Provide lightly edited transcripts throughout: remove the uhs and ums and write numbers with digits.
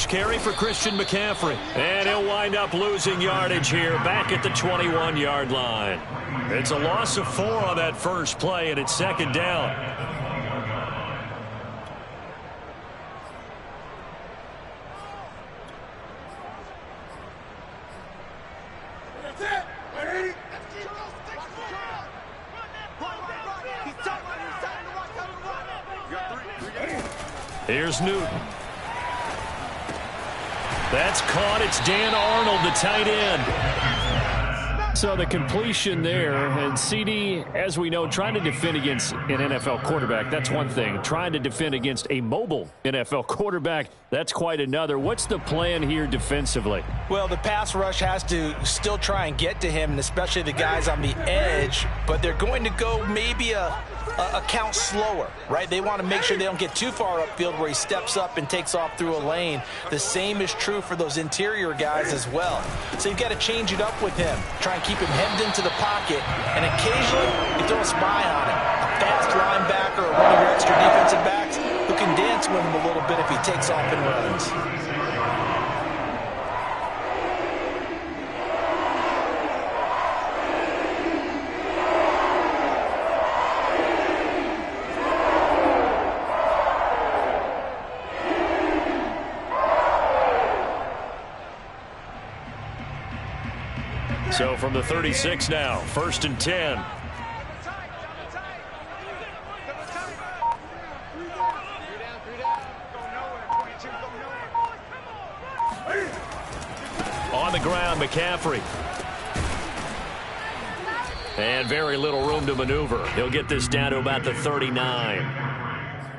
first carry for Christian McCaffrey. And he'll wind up losing yardage here back at the 21-yard line. It's a loss of 4 on that first play, and it's second down. Here's Newton. That's caught. It's Dan Arnold, the tight end. So the completion there, and CD, as we know, trying to defend against an NFL quarterback, that's one thing. Trying to defend against a mobile NFL quarterback, that's quite another. What's the plan here defensively? Well, the pass rush has to still try and get to him, and especially the guys on the edge, but they're going to go maybe a count slower, right? They want to make sure they don't get too far upfield where he steps up and takes off through a lane. The same is true for those interior guys as well. So you've got to change it up with him. Try and keep him hemmed into the pocket, and occasionally you throw a spy on him. A fast linebacker or one of your extra defensive backs who can dance with him a little bit if he takes off and runs. So from the 36 now, 1st and 10. On the ground, McCaffrey. And very little room to maneuver. He'll get this down to about the 39.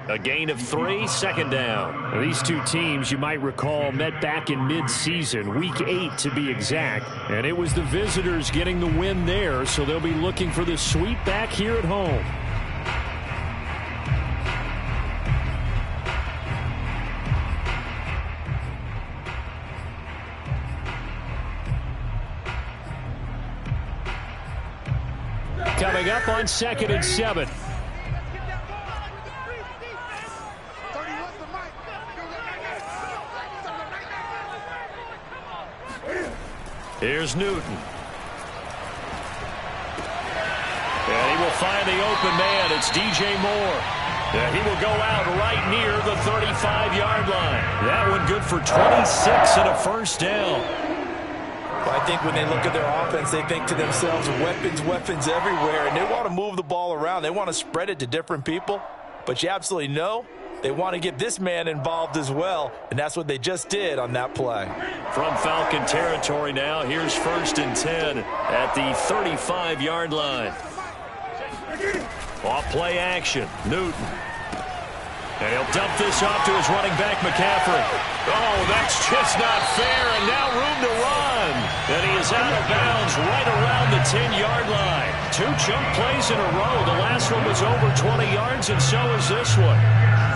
A gain of 3, second down. Now, these two teams, you might recall, met back in mid-season, week 8 to be exact. And it was the visitors getting the win there, so they'll be looking for the sweep back here at home. Coming up on 2nd and 7. Here's Newton. And he will find the open man. It's DJ Moore. And he will go out right near the 35-yard line. That one good for 26 and a first down. Well, I think when they look at their offense, they think to themselves, weapons everywhere, and they want to move the ball around. They want to spread it to different people. But you absolutely know they want to get this man involved as well, and that's what they just did on that play. From Falcon territory now, here's 1st and 10 at the 35-yard line. Off play action, Newton. And he'll dump this off to his running back, McCaffrey. Oh, that's just not fair, and now room to run. And he is out of bounds right around the 10-yard line. 2 chunk plays in a row. The last one was over 20 yards, and so is this one.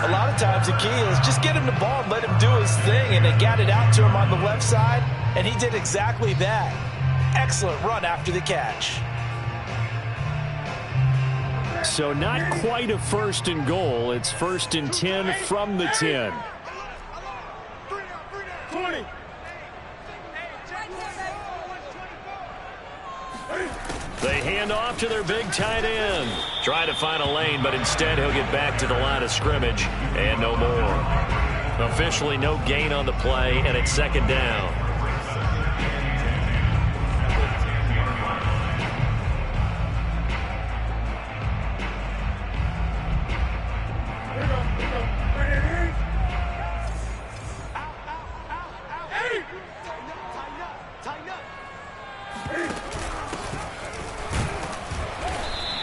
A lot of times the key is just get him the ball and let him do his thing, and they got it out to him on the left side, and he did exactly that. Excellent run after the catch. So not quite a 1st and goal. It's 1st and 10 from the 10. 20. They hand off to their big tight end. Try to find a lane, but instead he'll get back to the line of scrimmage and no more. Officially no gain on the play, and it's 2nd down.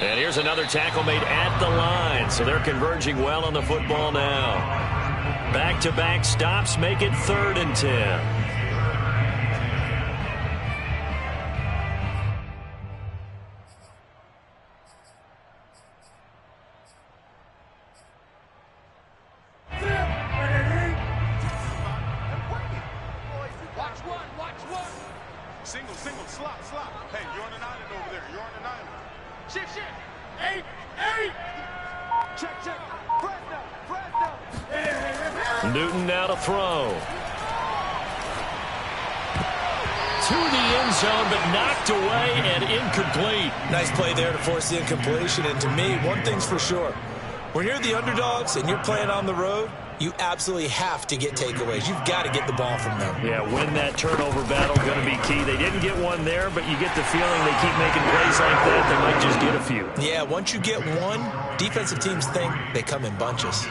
And here's another tackle made at the line, so they're converging well on the football now. Back-to-back stops make it 3rd and 10. Single, slot. Hey, you're on an island over there. You're on an island. Shift. 8. Check. Fresno. Newton now to throw. to the end zone, but knocked away and incomplete. Nice play there to force the incompletion. And to me, one thing's for sure. When you're the underdogs and you're playing on the road, you absolutely have to get takeaways. You've got to get the ball from them. Yeah, win that turnover battle, going to be key. They didn't get one there, but you get the feeling they keep making plays like that, they might just get a few. Yeah, once you get one, defensive teams think they come in bunches.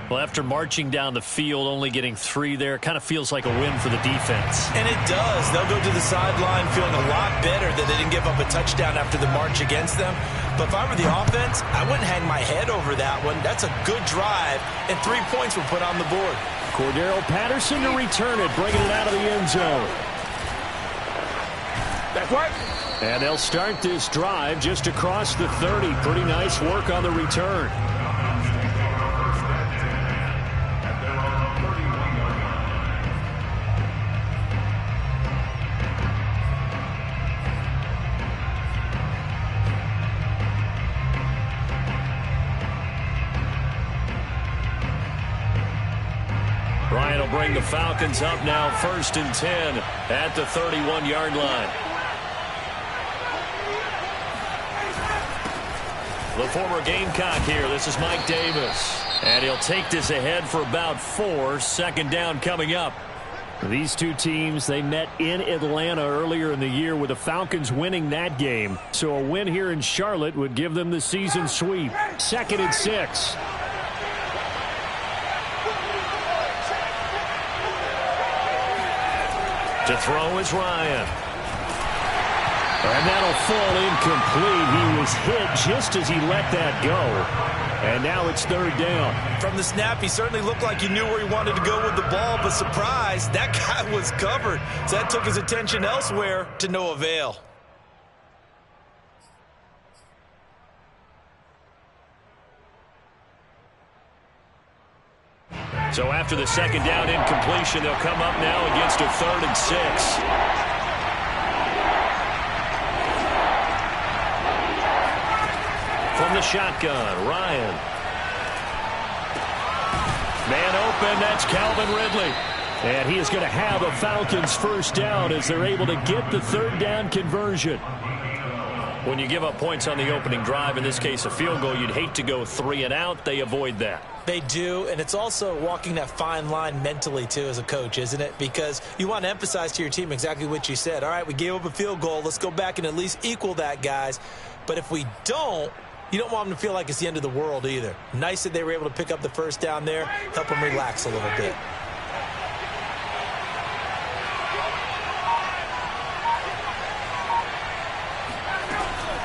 Well, after marching down the field, only getting 3 there, kind of feels like a win for the defense. And it does. They'll go to the sideline feeling a lot better that they didn't give up a touchdown after the march against them. But if I were the offense, I wouldn't hang my head over that one. That's a good drive, and 3 points were put on the board. Cordero Patterson to return it, bringing it out of the end zone. Back right. And they'll start this drive just across the 30. Pretty nice work on the return. Ryan will bring the Falcons up now, 1st and 10 at the 31-yard line. The former Gamecock here. This is Mike Davis. And he'll take this ahead for about 4. 2nd down coming up. These two teams, they met in Atlanta earlier in the year with the Falcons winning that game. So a win here in Charlotte would give them the season sweep. 2nd and 6. To throw is Ryan. And that'll fall incomplete. He was hit just as he let that go. And now it's 3rd down. From the snap, he certainly looked like he knew where he wanted to go with the ball, but surprise, that guy was covered. So that took his attention elsewhere to no avail. So after the 2nd down incompletion, they'll come up now against a 3rd and 6. From the shotgun, Ryan. Man open, that's Calvin Ridley. And he is going to have a Falcons 1st down as they're able to get the 3rd down conversion. When you give up points on the opening drive, in this case a field goal, you'd hate to go 3 and out. They avoid that. They do, and it's also walking that fine line mentally, too, as a coach, isn't it? Because you want to emphasize to your team exactly what you said. All right, we gave up a field goal. Let's go back and at least equal that, guys. But if we don't, you don't want them to feel like it's the end of the world either. Nice that they were able to pick up the 1st down there, help them relax a little bit.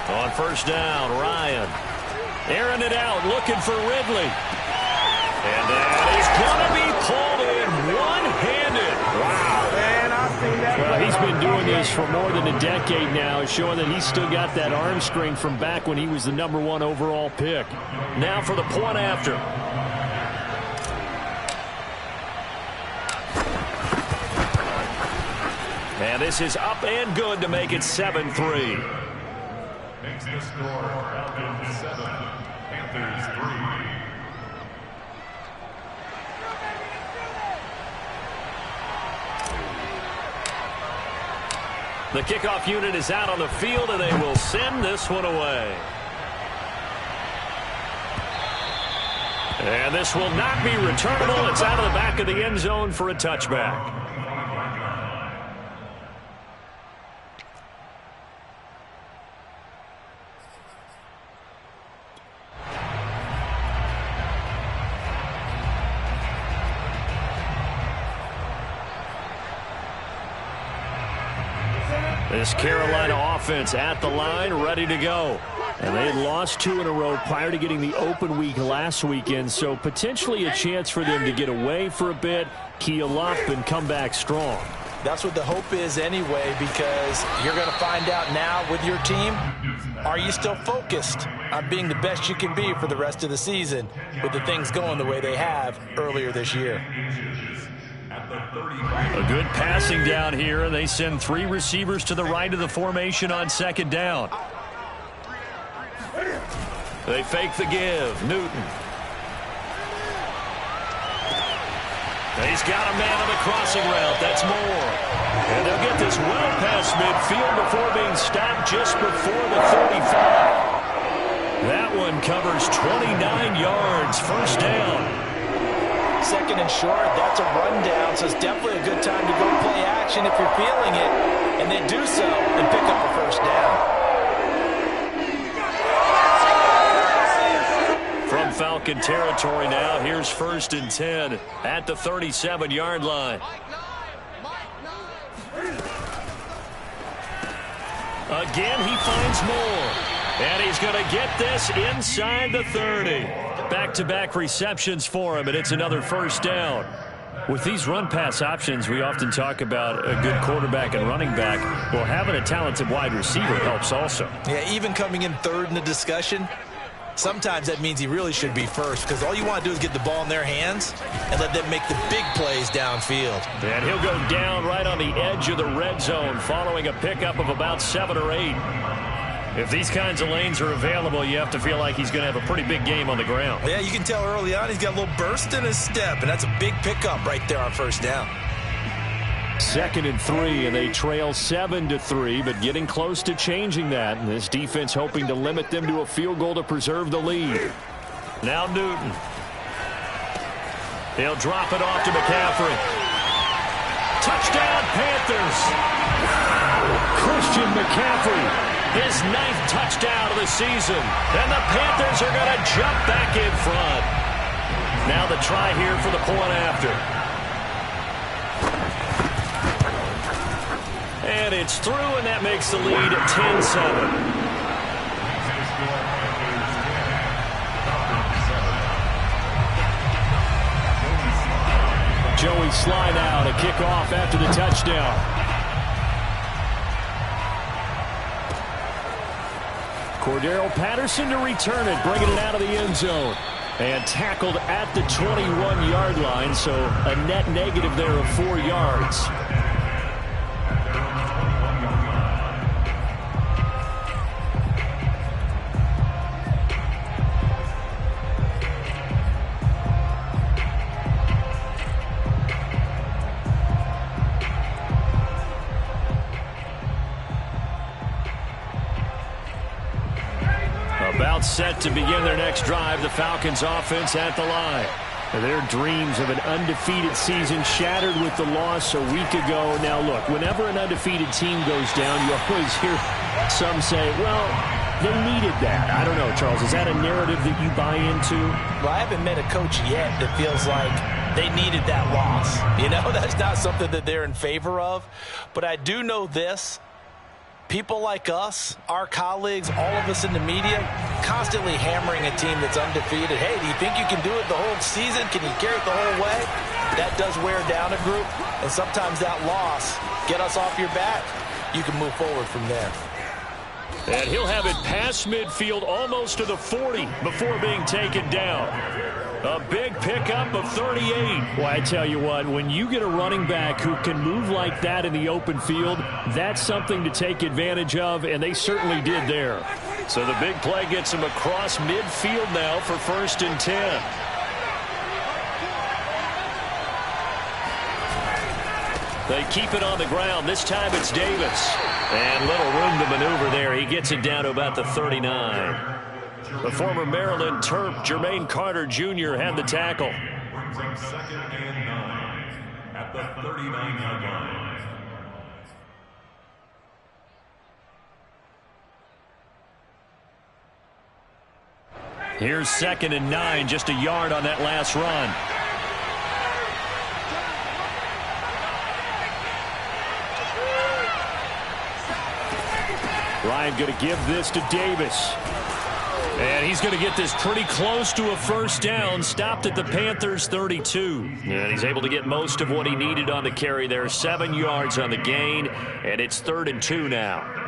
On 1st down, Ryan. Airing it out, looking for Ridley. And that is going to be pulled in one-handed. Wow. Man, I've seen that. Well, he's been doing this for more than a decade now, showing that he's still got that arm strength from back when he was the #1 overall pick. Now for the point after. And this is up and good to make it 7-3. Makes the score Falcons 7, Panthers 3. The kickoff unit is out on the field, and they will send this one away. And this will not be returnable. It's out of the back of the end zone for a touchback. This Carolina offense at the line, ready to go. And they had lost 2 in a row prior to getting the open week last weekend, so potentially a chance for them to get away for a bit, keel up, and come back strong. That's what the hope is anyway, because you're going to find out now with your team, are you still focused on being the best you can be for the rest of the season with the things going the way they have earlier this year? A good passing down here, and they send 3 receivers to the right of the formation on 2nd down. They fake the give. Newton. He's got a man on the crossing route. That's Moore. And they'll get this well past midfield before being stopped just before the 35. That one covers 29 yards, first down. Second and short, that's a rundown, so it's definitely a good time to go play action if you're feeling it. And they do so and pick up a first down. From Falcon territory now, here's 1st and 10 at the 37-yard line. Again, he finds more. And he's going to get this inside the 30. Back-to-back receptions for him, and it's another first down. With these run-pass options, we often talk about a good quarterback and running back. Well, having a talented wide receiver helps also. Yeah, even coming in third in the discussion, sometimes that means he really should be first, because all you want to do is get the ball in their hands and let them make the big plays downfield. And he'll go down right on the edge of the red zone following a pickup of about 7 or 8. If these kinds of lanes are available, you have to feel like he's going to have a pretty big game on the ground. Yeah, you can tell early on he's got a little burst in his step, and that's a big pickup right there on first down. 2nd and 3, and they trail 7-3, but getting close to changing that. And this defense hoping to limit them to a field goal to preserve the lead. Now Newton. He'll drop it off to McCaffrey. Touchdown, Panthers. Christian McCaffrey. His 9th touchdown of the season. And the Panthers are going to jump back in front. Now the try here for the point after. And it's through, and that makes the lead 10-7. Joey Slye now to kick off after the touchdown. Cordero Patterson to return it, bringing it out of the end zone. And tackled at the 21-yard line, so a net negative there of 4 yards. About set to begin their next drive, the Falcons offense at the line. Their dreams of an undefeated season shattered with the loss a week ago. Now look, whenever an undefeated team goes down, you always hear some say, well, they needed that. I don't know, Charles, is that a narrative that you buy into? Well, I haven't met a coach yet that feels like they needed that loss. You know, that's not something that they're in favor of. But I do know this. People like us, our colleagues, all of us in the media, constantly hammering a team that's undefeated. Hey, do you think you can do it the whole season? Can you carry it the whole way? That does wear down a group, and sometimes that loss, get us off your back, you can move forward from there. And he'll have it past midfield almost to the 40 before being taken down. A big pickup of 38. Well, I tell you what, when you get a running back who can move like that in the open field, that's something to take advantage of, and they certainly did there. So the big play gets him across midfield now for 1st and 10. They keep it on the ground. This time it's Davis. And little room to maneuver there. He gets it down to about the 39. The former Maryland Terp, Jermaine Carter Jr., had the tackle. 2nd and 9 at the 39-yard line. Here's 2nd and 9, just a yard on that last run. Ryan going to give this to Davis. And he's going to get this pretty close to a first down, stopped at the Panthers' 32. And he's able to get most of what he needed on the carry there. 7 yards on the gain, and it's 3rd and 2 now.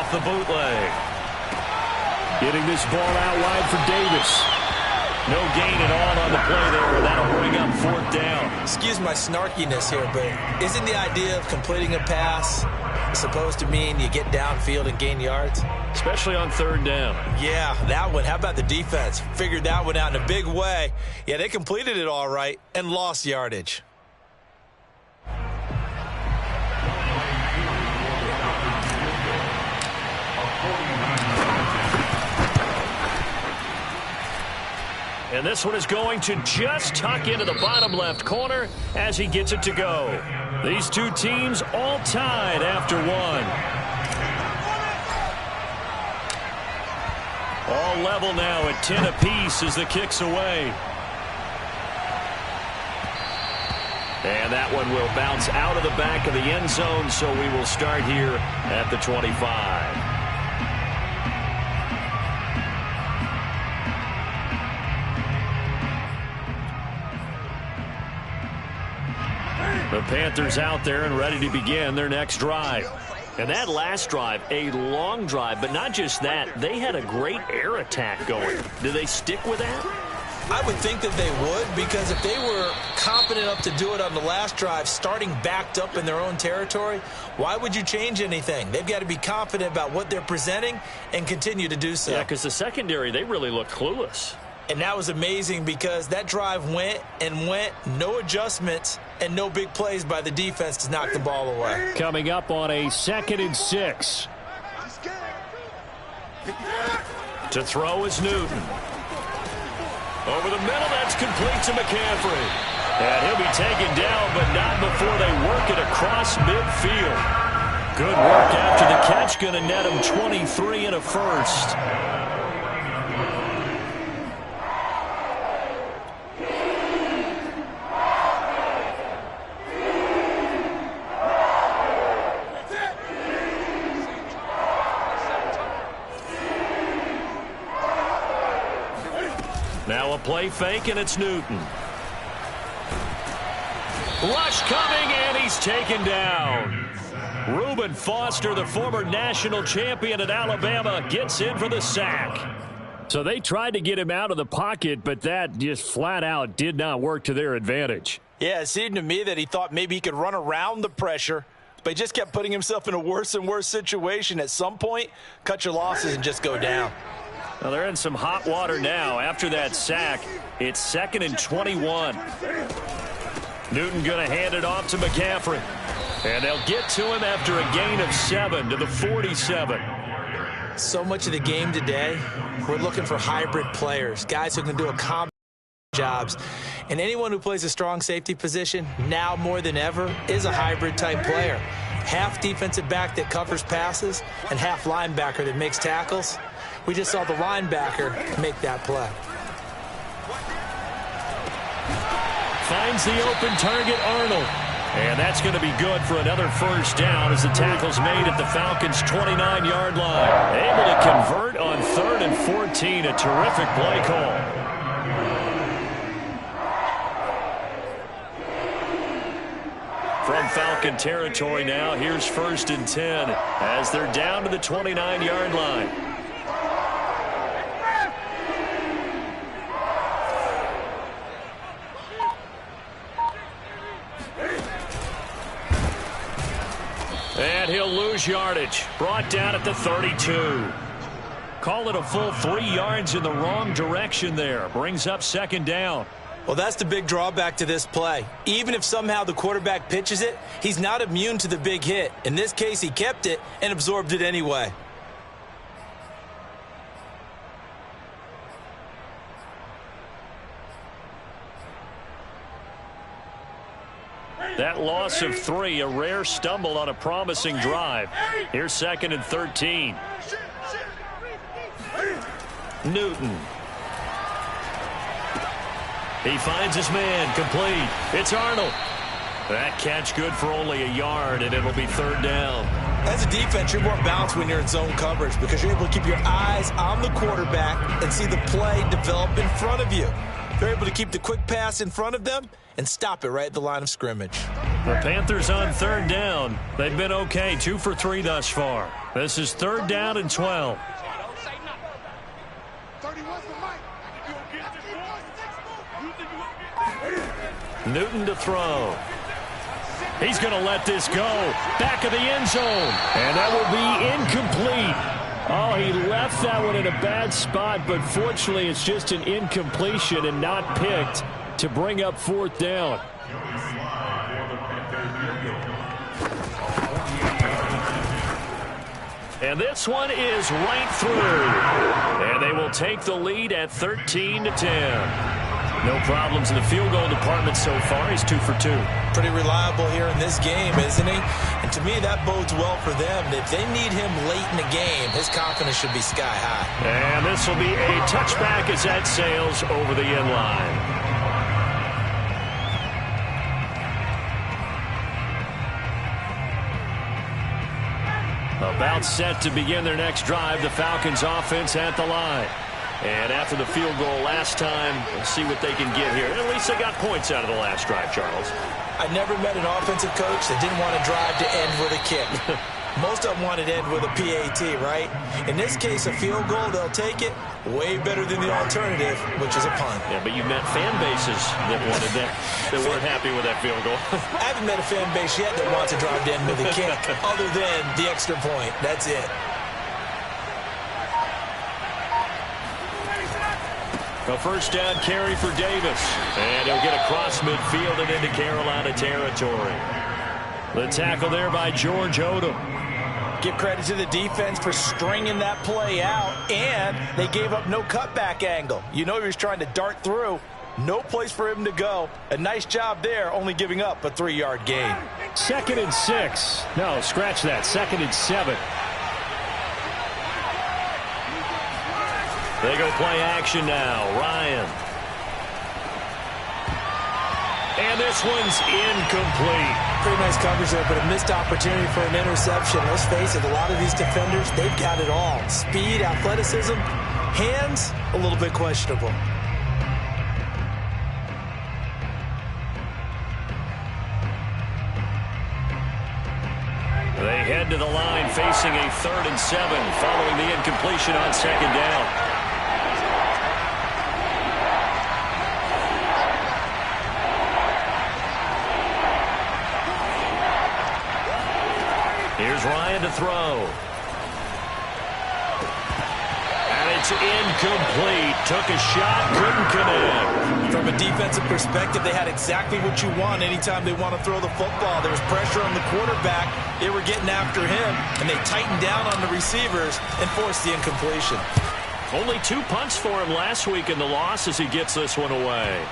The bootleg. Getting this ball out wide for Davis. No gain at all on the play there. That'll bring up 4th down. Excuse my snarkiness here, but isn't the idea of completing a pass supposed to mean you get downfield and gain yards? Especially on 3rd down. Yeah, that one. How about the defense? Figured that one out in a big way. Yeah, they completed it all right and lost yardage. And this one is going to just tuck into the bottom left corner as he gets it to go. These two teams all tied after one. All level now at 10 apiece as the kick's away. And that one will bounce out of the back of the end zone, so we will start here at the 25. The Panthers out there and ready to begin their next drive. And that last drive, a long drive, but not just that. They had a great air attack going. Do they stick with that? I would think that they would, because if they were competent enough to do it on the last drive, starting backed up in their own territory, why would you change anything? They've got to be confident about what they're presenting and continue to do so. Yeah, because the secondary, they really looked clueless. And that was amazing because that drive went and went, no adjustments, and no big plays by the defense to knock the ball away. Coming up on a 2nd and 6. To throw is Newton. Over the middle, that's complete to McCaffrey. And he'll be taken down, but not before they work it across midfield. Good work after the catch, going to net him 23 and a first. Now a play fake, and it's Newton. Rush coming, and he's taken down. Reuben Foster, the former national champion at Alabama, gets in for the sack. So they tried to get him out of the pocket, but that just flat out did not work to their advantage. Yeah, it seemed to me that he thought maybe he could run around the pressure, but he just kept putting himself in a worse and worse situation. At some point, cut your losses and just go down. Well, they're in some hot water now. After that sack, it's 2nd and 21. Newton going to hand it off to McCaffrey. And they'll get to him after a gain of 7 to the 47. So much of the game today, we're looking for hybrid players, guys who can do a combination of jobs. And anyone who plays a strong safety position, now more than ever, is a hybrid type player. Half defensive back that covers passes and half linebacker that makes tackles. We just saw the linebacker make that play. Finds the open target, Arnold. And that's going to be good for another first down as the tackle's made at the Falcons' 29-yard line. Able to convert on 3rd and 14. A terrific play call. From Falcon territory now, here's 1st and 10 as they're down to the 29-yard line. And he'll lose yardage. Brought down at the 32. Call it a full 3 yards in the wrong direction there. Brings up 2nd down. Well, that's the big drawback to this play. Even if somehow the quarterback pitches it, he's not immune to the big hit. In this case, he kept it and absorbed it anyway. That loss of 3, a rare stumble on a promising drive. Here's 2nd and 13. Newton. He finds his man, complete. It's Arnold. That catch good for only a yard, and it'll be 3rd down. As a defense, you're more balanced when you're in zone coverage because you're able to keep your eyes on the quarterback and see the play develop in front of you. They're able to keep the quick pass in front of them and stop it right at the line of scrimmage. The Panthers on 3rd down. They've been okay, 2 for 3 thus far. This is 3rd down and 12. Newton to throw. He's going to let this go. Back of the end zone. And that will be incomplete. Oh, he left that one in a bad spot, but fortunately it's just an incompletion and not picked to bring up fourth down. And this one is right through. And they will take the lead at 13-10. No problems in the field goal department so far. He's 2 for 2. Pretty reliable here in this game, isn't he? And to me, that bodes well for them. If they need him late in the game, his confidence should be sky high. And this will be a touchback as that sails over the end line. About set to begin their next drive. The Falcons offense at the line. And after the field goal last time, let's see what they can get here. At least they got points out of the last drive, Charles. I never met an offensive coach that didn't want to drive to end with a kick. Most of them wanted to end with a PAT, right? In this case, a field goal, they'll take it. Way better than the alternative, which is a punt. Yeah, but you've met fan bases that wanted that, that weren't happy with that field goal. I haven't met a fan base yet that wants to drive to end with a kick, other than the extra point. That's it. A first down carry for Davis. And he'll get across midfield and into Carolina territory. The tackle there by George Odom. Give credit to the defense for stringing that play out, and they gave up no cutback angle. You know he was trying to dart through. No place for him to go. A nice job there, only giving up a 3-yard gain. 2nd and 6. No, scratch that. 2nd and 7. They go play action now. Ryan. And this one's incomplete. Pretty nice coverage there, but a missed opportunity for an interception. Let's face it, a lot of these defenders, they've got it all. Speed, athleticism, hands, a little bit questionable. They head to the line facing a 3rd and 7 following the incompletion on 2nd down. Here's Ryan to throw. And it's incomplete. Took a shot, couldn't connect. From a defensive perspective, they had exactly what you want anytime they want to throw the football. There was pressure on the quarterback. They were getting after him, and they tightened down on the receivers and forced the incompletion. Only 2 punts for him last week in the loss as he gets this one away.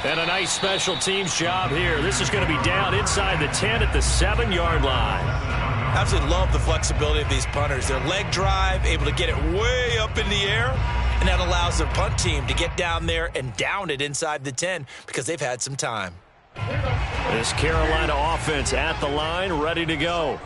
And a nice special teams job here. This is going to be down inside the 10 at the 7-yard line. Absolutely love the flexibility of these punters. Their leg drive, able to get it way up in the air, and that allows their punt team to get down there and down it inside the 10 because they've had some time. This Carolina offense at the line, ready to go.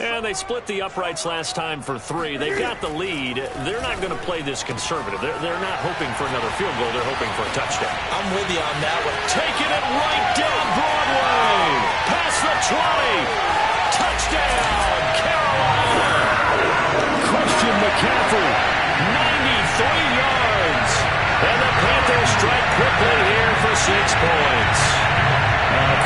And they split the uprights last time for 3. They've got the lead. They're not going to play this conservative. They're not hoping for another field goal. They're hoping for a touchdown. I'm with you on that one. Taking it right down Broadway. Past the 20. Touchdown, Carolina. Christian McCaffrey, 93 yards. And the Panthers strike quickly here for 6 points.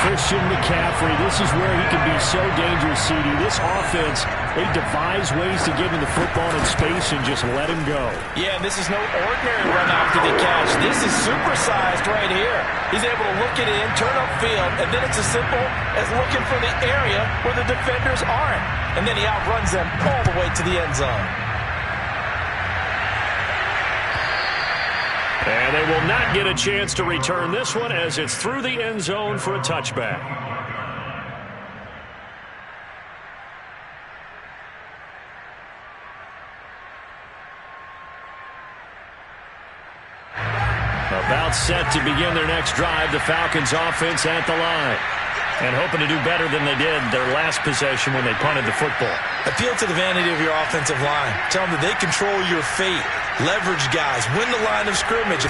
Christian McCaffrey, this is where he can be so dangerous, CD. This offense, they devise ways to give him the football in space and just let him go. Yeah, and this is no ordinary run after the catch. This is supersized right here. He's able to look it in, turn upfield, and then it's as simple as looking for the area where the defenders aren't. And then he outruns them all the way to the end zone. And they will not get a chance to return this one as it's through the end zone for a touchback. About set to begin their next drive, the Falcons offense at the line. And hoping to do better than they did their last possession when they punted the football. Appeal to the vanity of your offensive line. Tell them that they control your fate. Leverage guys. Win the line of scrimmage.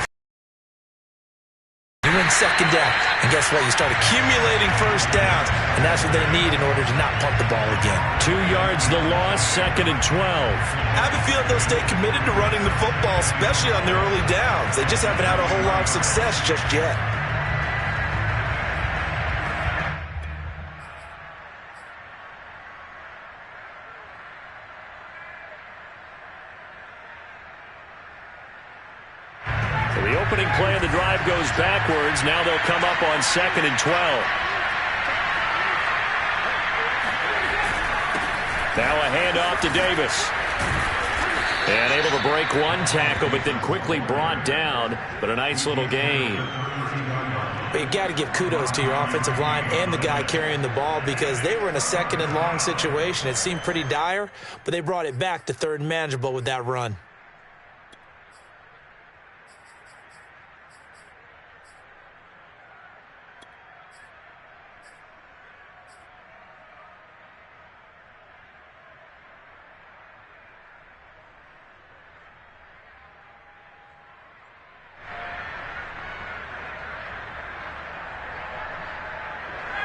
You win 2nd down. And guess what? You start accumulating first downs. And that's what they need in order to not punt the ball again. 2 yards the loss, 2nd and 12. I have a feeling they'll stay committed to running the football, especially on their early downs. They just haven't had a whole lot of success just yet. opening play of the drive goes backwards. Now they'll come up on 2nd and 12. Now a handoff to Davis. And able to break one tackle, but then quickly brought down. But a nice little gain. But you got to give kudos to your offensive line and the guy carrying the ball, because they were in a 2nd and long situation. It seemed pretty dire, but they brought it back to 3rd and manageable with that run.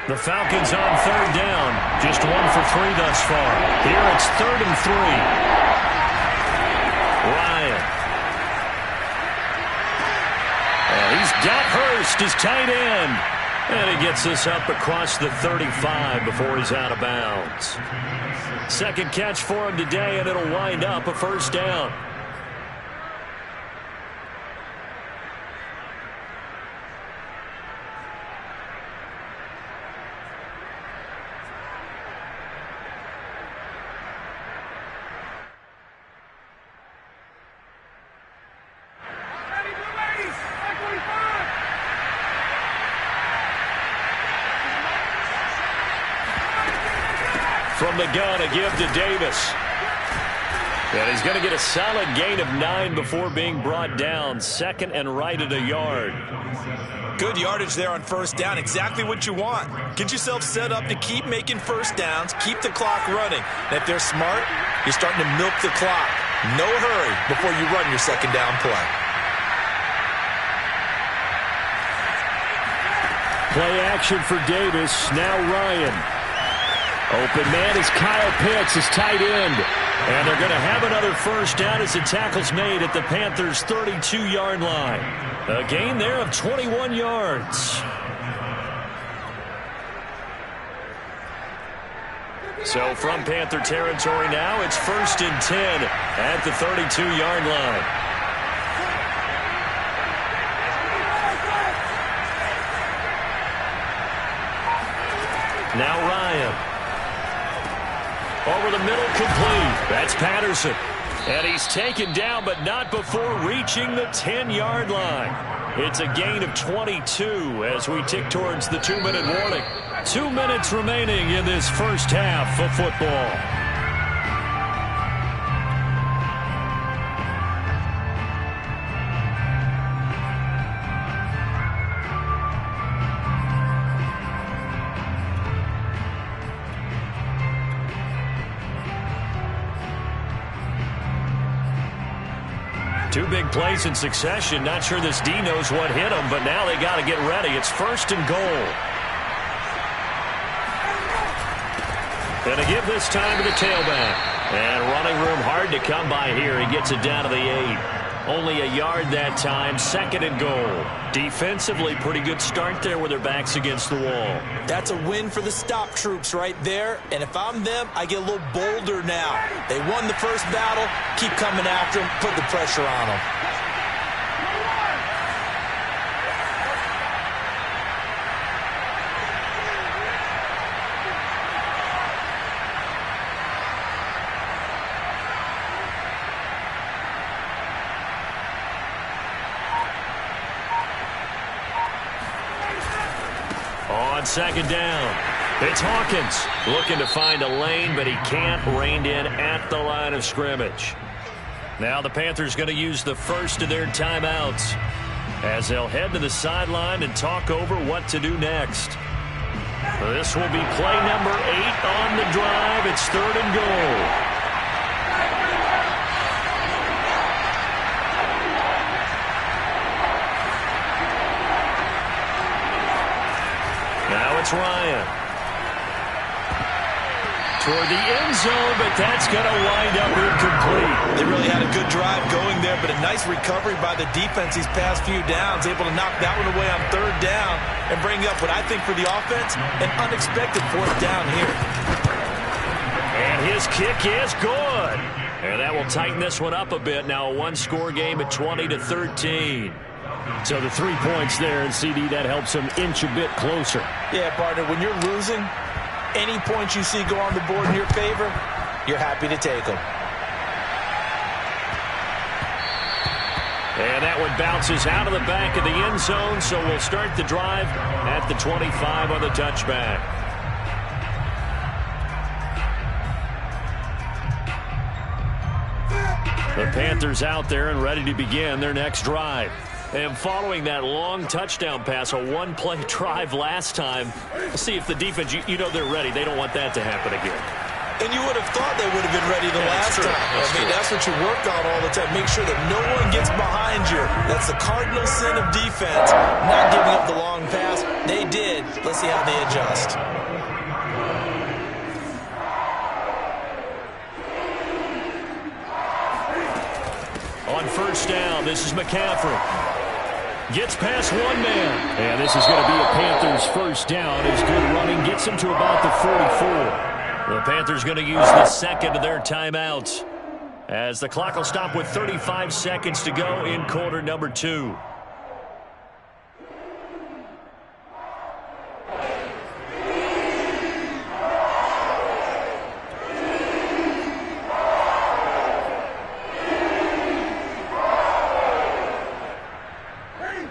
The Falcons on 3rd down. Just 1 for 3 thus far. Here it's 3rd and 3. Ryan. He's got Hurst, his tight end. And he gets this up across the 35 before he's out of bounds. Second catch for him today, and it'll wind up a 1st down. From the gun, a give to Davis. And he's going to get a solid gain of 9 before being brought down. 2nd and right at a yard. Good yardage there on 1st down. Exactly what you want. Get yourself set up to keep making 1st downs, keep the clock running. And if they're smart, you're starting to milk the clock. No hurry before you run your 2nd down play. Play action for Davis. Now Ryan. Open man is Kyle Pitts, his tight end. And they're going to have another 1st down as the tackle's made at the Panthers' 32-yard line. A gain there of 21 yards. So from Panther territory now, it's 1st and 10 at the 32-yard line. Now Ryan. Over the middle, complete. That's Patterson. And he's taken down, but not before reaching the 10-yard line. It's a gain of 22 as we tick towards the 2-minute warning. 2 minutes remaining in this 1st half of football. Two big plays in succession. Not sure this D knows what hit him, but now they got to get ready. It's 1st and goal. Going to give this time to the tailback. And running room hard to come by here. He gets it down to the 8. Only a yard that time. 2nd and goal. Defensively, pretty good start there with their backs against the wall. That's a win for the stop troops right there. And if I'm them, I get a little bolder now. They won the 1st battle. Keep coming after them. Put the pressure on them. On 2nd down, it's Hawkins looking to find a lane, but he can't. Reined in at the line of scrimmage. Now the Panthers going to use the 1st of their timeouts as they'll head to the sideline and talk over what to do next. This will be play number 8 on the drive. It's 3rd and goal. It's Ryan. Toward the end zone, but that's going to wind up incomplete. They really had a good drive going there, but a nice recovery by the defense these past few downs, able to knock that one away on 3rd down and bring up what I think for the offense, an unexpected 4th down here. And his kick is good. And that will tighten this one up a bit. Now a 1-score game at 20-13. So the 3 points there, and CD, that helps them inch a bit closer. Yeah, partner, when you're losing, any points you see go on the board in your favor, you're happy to take them. And that one bounces out of the back of the end zone, so we'll start the drive at the 25 on the touchback. The Panthers out there and ready to begin their next drive. And following that long touchdown pass, a one-play drive last time, see if the defense, you know they're ready. They don't want that to happen again. And you would have thought they would have been ready the last time. That's what you work on all the time. Make sure that no one gets behind you. That's the cardinal sin of defense, not giving up the long pass. They did. Let's see how they adjust. On first down, this is McCaffrey. Gets past one man. And this is going to be a Panthers first down. His good running gets him to about the 44. The Panthers going to use the second of their timeouts, as the clock will stop with 35 seconds to go in quarter number 2.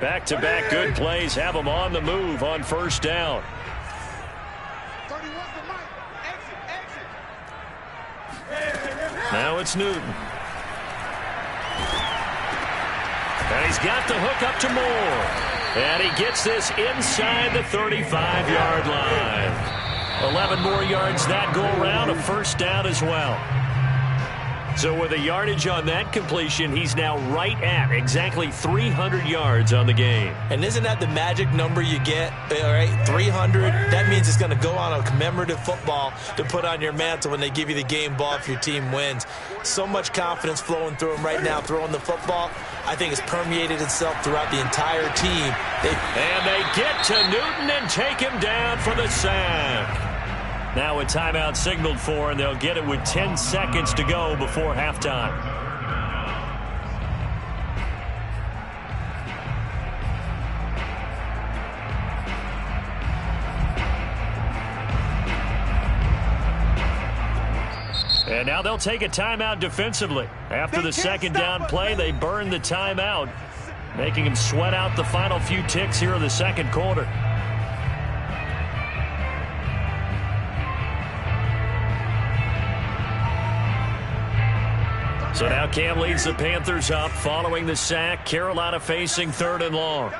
Back-to-back good plays have them on the move on first down. Now it's Newton. And he's got the hook up to Moore. And he gets this inside the 35-yard line. 11 more yards that go around, a first down as well. So with a yardage on that completion, he's now right at exactly 300 yards on the game. And isn't that the magic number you get? All right, 300. That means it's going to go on a commemorative football to put on your mantle when they give you the game ball if your team wins. So much confidence flowing through him right now, throwing the football. I think it's permeated itself throughout the entire team. And they get to Newton and take him down for the sack. Now a timeout signaled for, and they'll get it with 10 seconds to go before halftime. And now they'll take a timeout defensively. After the second down play, they burn the timeout, making him sweat out the final few ticks here in the second quarter. So now Cam leads the Panthers up following the sack. Carolina facing 3rd and long.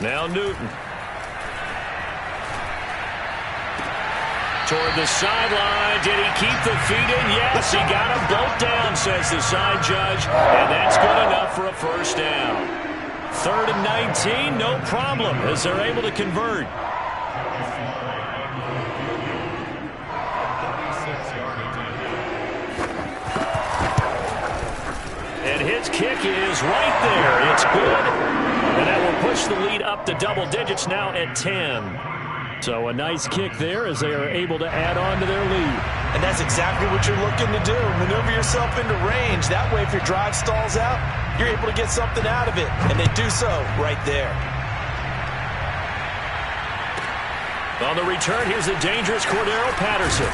Now Newton. Toward the sideline. Did he keep the feet in? Yes, he got them both down, says the side judge. And that's good enough for a first down. 3rd and 19, no problem, as they're able to convert. His kick is right there. It's good. And that will push the lead up to double digits now at 10. So a nice kick there as they are able to add on to their lead. And that's exactly what you're looking to do. Maneuver yourself into range. That way, if your drive stalls out, you're able to get something out of it. And they do so right there. On the return, here's the dangerous Cordero Patterson.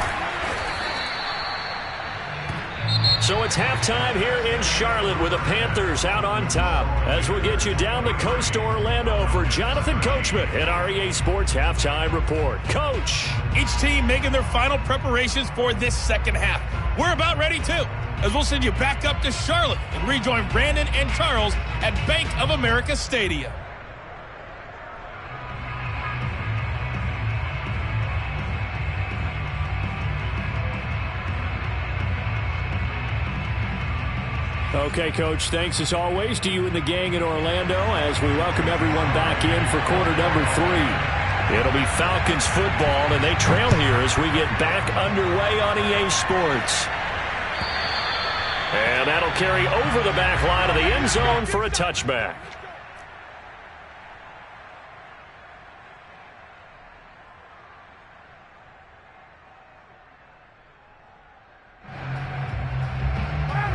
So it's halftime here in Charlotte with the Panthers out on top. As we'll get you down the coast to Orlando for Jonathan Coachman at our EA Sports Halftime Report. Coach. Each team making their final preparations for this second half. We're about ready too, as we'll send you back up to Charlotte and rejoin Brandon and Charles at Bank of America Stadium. Okay, Coach, thanks as always to you and the gang in Orlando as we welcome everyone back in for quarter number 3. It'll be Falcons football, and they trail here as we get back underway on EA Sports. And that'll carry over the back line of the end zone for a touchback.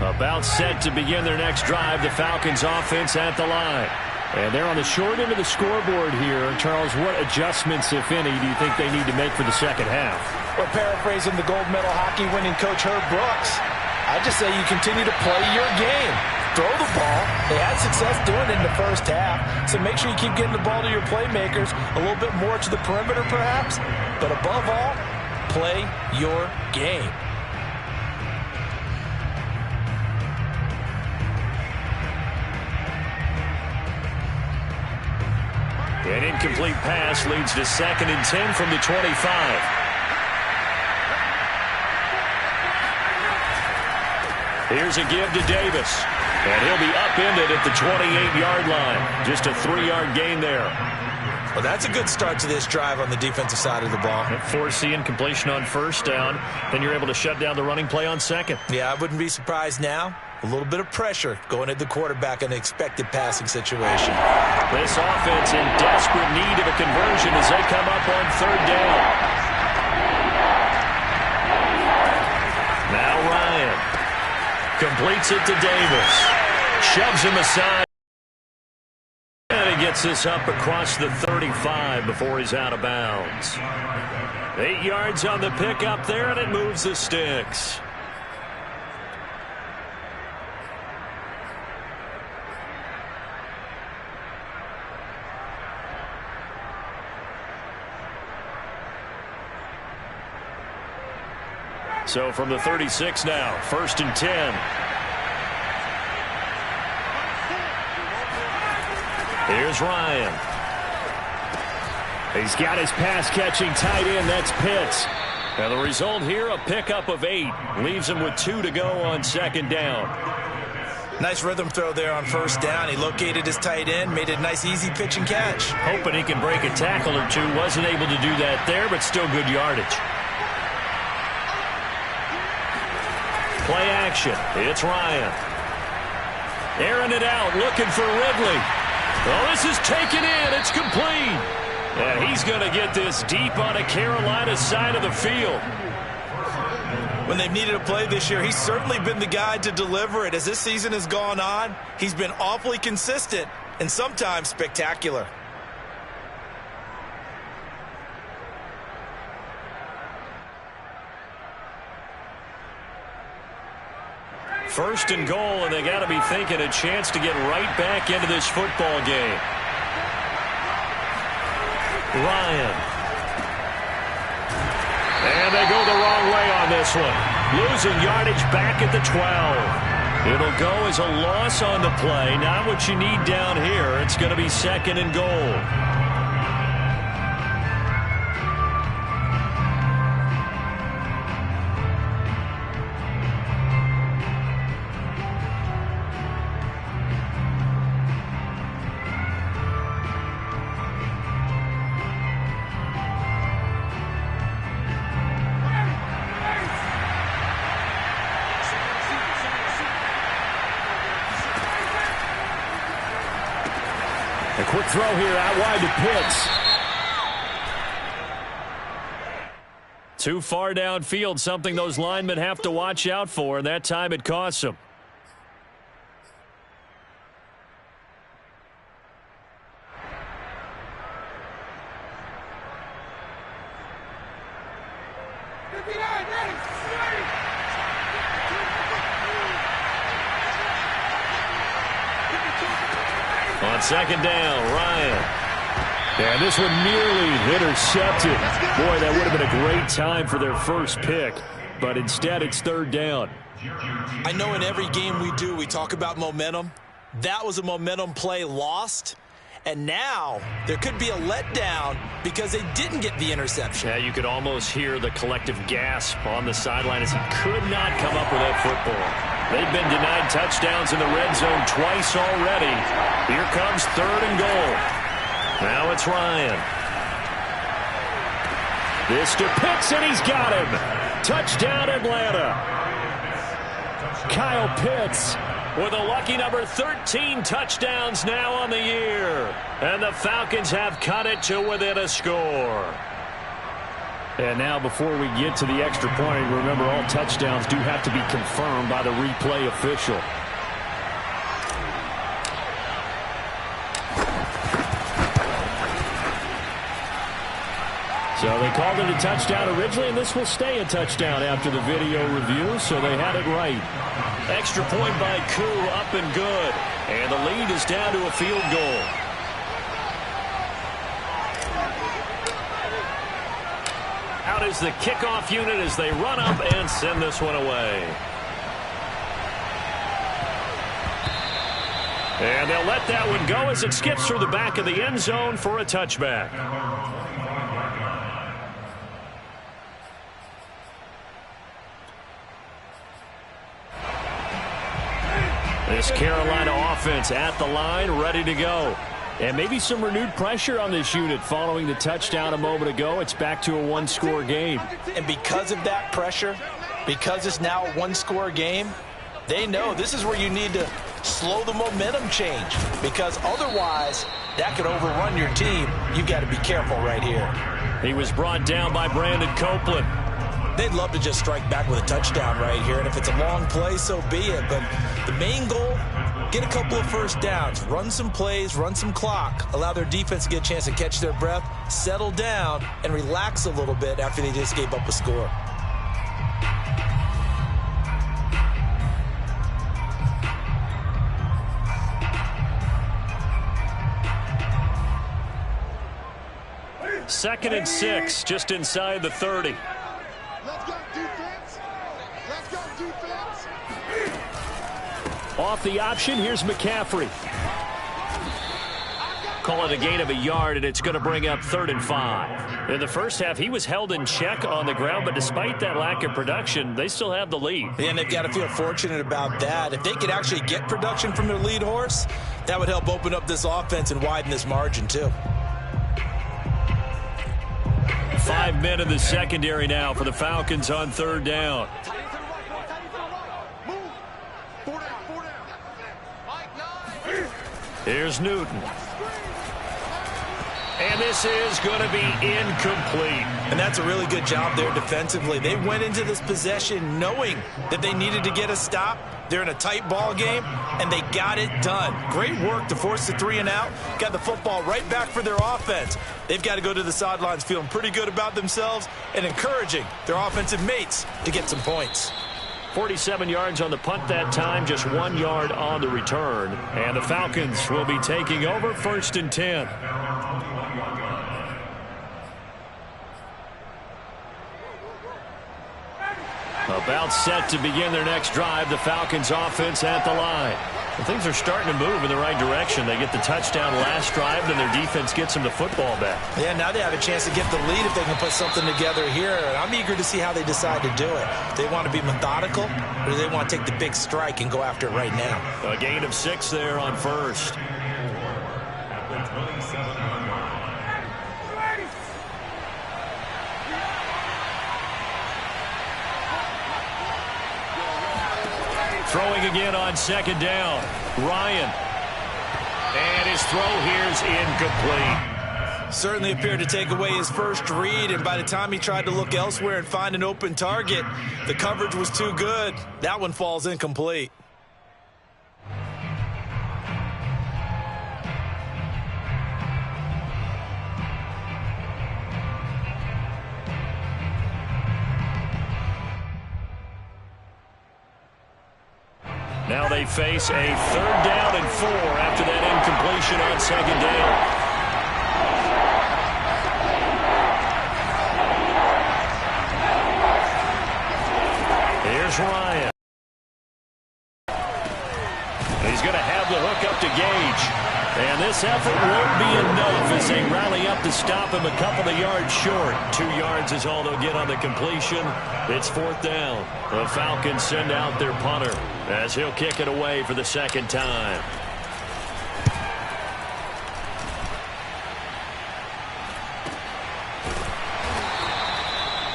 About set to begin their next drive. The Falcons offense at the line. And they're on the short end of the scoreboard here. Charles, what adjustments, if any, do you think they need to make for the second half? Well, paraphrasing the gold medal hockey winning coach Herb Brooks, I just say you continue to play your game. Throw the ball. They had success doing it in the first half, so make sure you keep getting the ball to your playmakers, a little bit more to the perimeter perhaps, but above all, play your game. An incomplete pass leads to 2nd and 10 from the 25. Here's a give to Davis. And he'll be upended at the 28-yard line. Just a 3-yard gain there. Well, that's a good start to this drive on the defensive side of the ball. Forcing completion on first down. Then you're able to shut down the running play on second. Yeah, I wouldn't be surprised now. A little bit of pressure going at the quarterback in an expected passing situation. This offense in desperate need of a conversion as they come up on 3rd down. Now Ryan completes it to Davis. Shoves him aside. And he gets this up across the 35 before he's out of bounds. 8 yards on the pickup there, and it moves the sticks. So from the 36 now, 1st and 10. Here's Ryan. He's got his pass-catching tight end. That's Pitts. And the result here, a pickup of 8. Leaves him with 2 to go on 2nd down. Nice rhythm throw there on 1st down. He located his tight end, made a nice easy pitch and catch. Hoping he can break a tackle or two. Wasn't able to do that there, but still good yardage. Play action. It's Ryan. Airing it out, looking for Ridley. Oh, this is taken in. It's complete. And he's going to get this deep on a Carolina side of the field. When they've needed a play this year, he's certainly been the guy to deliver it. As this season has gone on, he's been awfully consistent and sometimes spectacular. First and goal, and they got to be thinking a chance to get right back into this football game. Ryan. And they go the wrong way on this one. Losing yardage back at the 12. It'll go as a loss on the play. Not what you need down here. It's going to be 2nd and goal. A quick throw here out wide to Pitts. Too far downfield, something those linemen have to watch out for, and that time it costs them. On 2nd down, Ryan. And this one nearly intercepted. Boy, that would have been a great time for their first pick. But instead, it's 3rd down. I know in every game we do, we talk about momentum. That was a momentum play lost. And now there could be a letdown because they didn't get the interception. Yeah, you could almost hear the collective gasp on the sideline as he could not come up with that football. They've been denied touchdowns in the red zone twice already. Here comes 3rd and goal. Now it's Ryan. This to Pitts, and he's got him. Touchdown, Atlanta. Kyle Pitts with a lucky number 13 touchdowns now on the year. And the Falcons have cut it to within a score. And now before we get to the extra point, remember all touchdowns do have to be confirmed by the replay official. So they called it a touchdown originally, and this will stay a touchdown after the video review, so they had it right. Extra point by Koo, up and good. And the lead is down to a field goal. Out is the kickoff unit as they run up and send this one away. And they'll let that one go as it skips through the back of the end zone for a touchback. This Carolina offense at the line, ready to go. And maybe some renewed pressure on this unit following the touchdown a moment ago. It's back to a one-score game. And because of that pressure, because it's now a one-score game, they know this is where you need to slow the momentum change, because otherwise that could overrun your team. You've got to be careful right here. He was brought down by Brandon Copeland. They'd love to just strike back with a touchdown right here, and if it's a long play, so be it. But the main goal, get a couple of first downs, run some plays, run some clock, allow their defense to get a chance to catch their breath, settle down, and relax a little bit after they just gave up a score. Second and 6, just inside the 30. Let's go, defense. Let's go, defense. Off the option, here's McCaffrey. Call it a gain of a yard, and it's going to bring up 3rd and 5. In the first half, he was held in check on the ground, but despite that lack of production, they still have the lead. And they've got to feel fortunate about that. If they could actually get production from their lead horse, that would help open up this offense and widen this margin too. 5 men in the secondary now for the Falcons on 3rd down. Here's Newton. And this is going to be incomplete. And that's a really good job there defensively. They went into this possession knowing that they needed to get a stop. They're in a tight ball game, and they got it done. Great work to force the 3 and out. Got the football right back for their offense. They've got to go to the sidelines feeling pretty good about themselves and encouraging their offensive mates to get some points. 47 yards on the punt that time, just 1 yard on the return. And the Falcons will be taking over 1st and 10. About set to begin their next drive, the Falcons offense at the line. Well, things are starting to move in the right direction. They get the touchdown last drive, and their defense gets them the football back. Yeah, now they have a chance to get the lead if they can put something together here. And I'm eager to see how they decide to do it. Do they want to be methodical, or do they want to take the big strike and go after it right now? A gain of 6 there on 1st. At the 27-yard line. Throwing again on 2nd down. Ryan. And his throw here's incomplete. Certainly appeared to take away his first read, and by the time he tried to look elsewhere and find an open target, the coverage was too good. That one falls incomplete. Now they face a 3rd down and 4 after that incompletion on 2nd down. Here's Ryan. He's going to have the hook up to Gage. And this effort won't be enough as they rally up to stop him a couple of yards short. 2 yards is all they'll get on the completion. It's 4th down. The Falcons send out their punter as he'll kick it away for the 2nd time.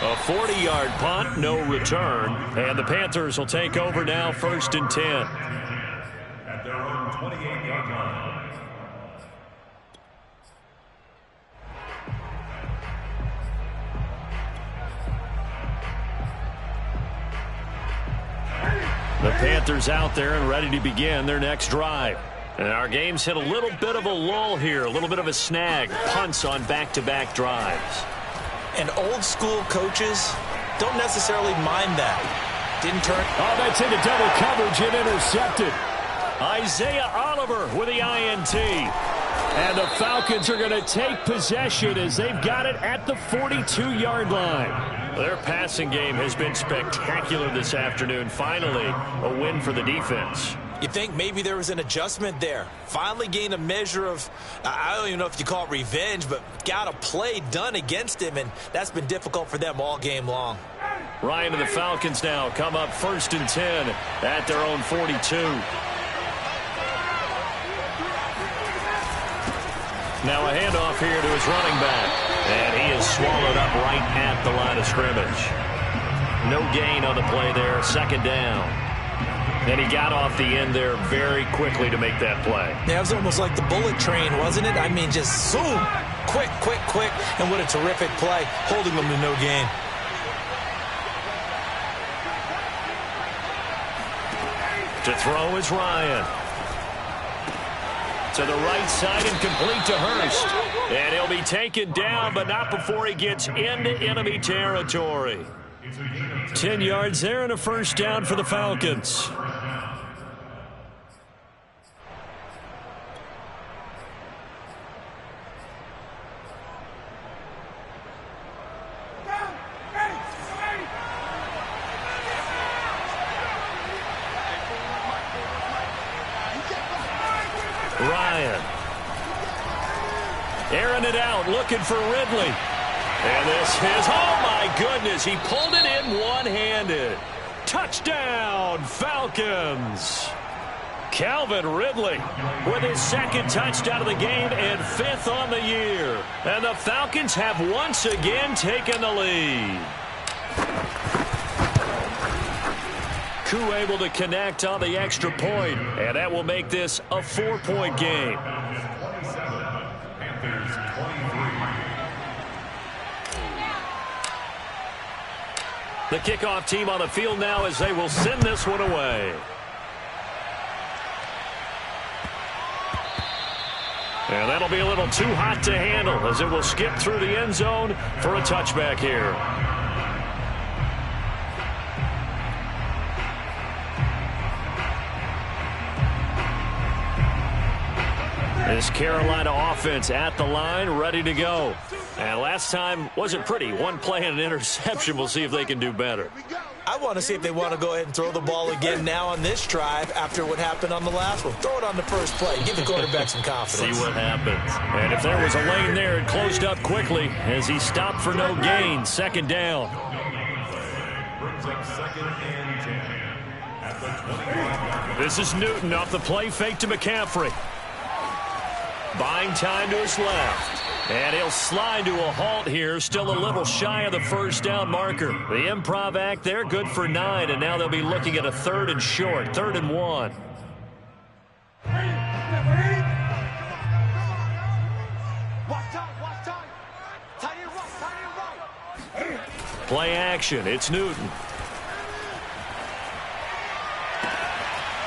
A 40-yard punt, no return. And the Panthers will take over now, 1st and 10. At their own 28-yard line. The Panthers out there and ready to begin their next drive. And our game's hit a little bit of a lull here, a little bit of a snag. Punts on back-to-back drives. And old-school coaches don't necessarily mind that. Didn't turn. Oh, that's into double coverage and intercepted. Isaiah Oliver with the INT. And the Falcons are going to take possession as they've got it at the 42-yard line. Their passing game has been spectacular this afternoon. Finally, a win for the defense. You think maybe there was an adjustment there. Finally gained a measure of, I don't even know if you call it revenge, but got a play done against him, and that's been difficult for them all game long. Ryan and the Falcons now come up 1st and 10 at their own 42. Now a handoff here to his running back. And he is swallowed up right at the line of scrimmage. No gain on the play there. 2nd down. And he got off the end there very quickly to make that play. Yeah, it was almost like the bullet train, wasn't it? I mean, just zoom. Quick, quick, quick. And what a terrific play, holding them to no gain. To throw is Ryan. To the right side and complete to Hurst. And he'll be taken down, but not before he gets into enemy territory. 10 yards there and a 1st down for the Falcons. Ryan. Airing it out, looking for Ridley. And this is, oh my goodness, he pulled it in one-handed. Touchdown, Falcons. Calvin Ridley with his 2nd touchdown of the game and 5th on the year. And the Falcons have once again taken the lead. Koo able to connect on the extra point, and that will make this a 4-point game. Panthers 23. The kickoff team on the field now as they will send this one away. And that'll be a little too hot to handle as it will skip through the end zone for a touchback here. This Carolina offense at the line, ready to go. And last time wasn't pretty. One play and an interception. We'll see if they can do better. I want to see if they want to go ahead and throw the ball again now on this drive after what happened on the last one. Throw it on the first play. Give the quarterback some confidence. See what happens. And if there was a lane there, it closed up quickly as he stopped for no gain. 2nd down. Brings up 2nd and 10 at the 20. This is Newton off the play fake to McCaffrey. Buying time to his left. And he'll slide to a halt here. Still a little shy of the 1st down marker. The improv act there, good for 9. And now they'll be looking at a 3rd and short. 3rd and 1. Play action. It's Newton.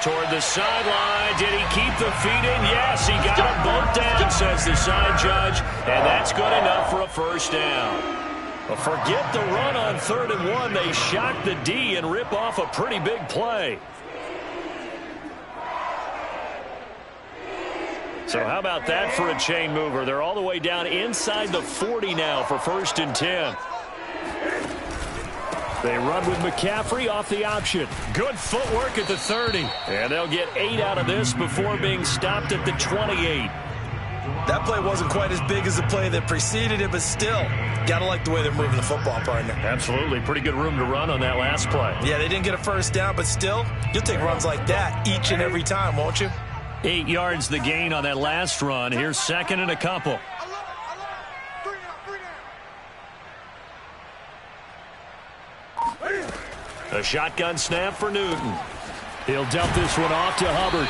Toward the sideline. Did he keep the feet in? Yes, he got them both down, says the side judge. And that's good enough for a 1st down. But forget the run on 3rd and 1. They shock the D and rip off a pretty big play. So how about that for a chain mover? They're all the way down inside the 40 now for 1st and 10. They run with McCaffrey off the option. Good footwork at the 30. And they'll get 8 out of this before being stopped at the 28. That play wasn't quite as big as the play that preceded it, but still, gotta like the way they're moving the football, partner. Absolutely. Pretty good room to run on that last play. Yeah, they didn't get a 1st down, but still, you'll take runs like that each and every time, won't you? 8 yards the gain on that last run. Here's 2nd and a couple. A shotgun snap for Newton. He'll dump this one off to Hubbard.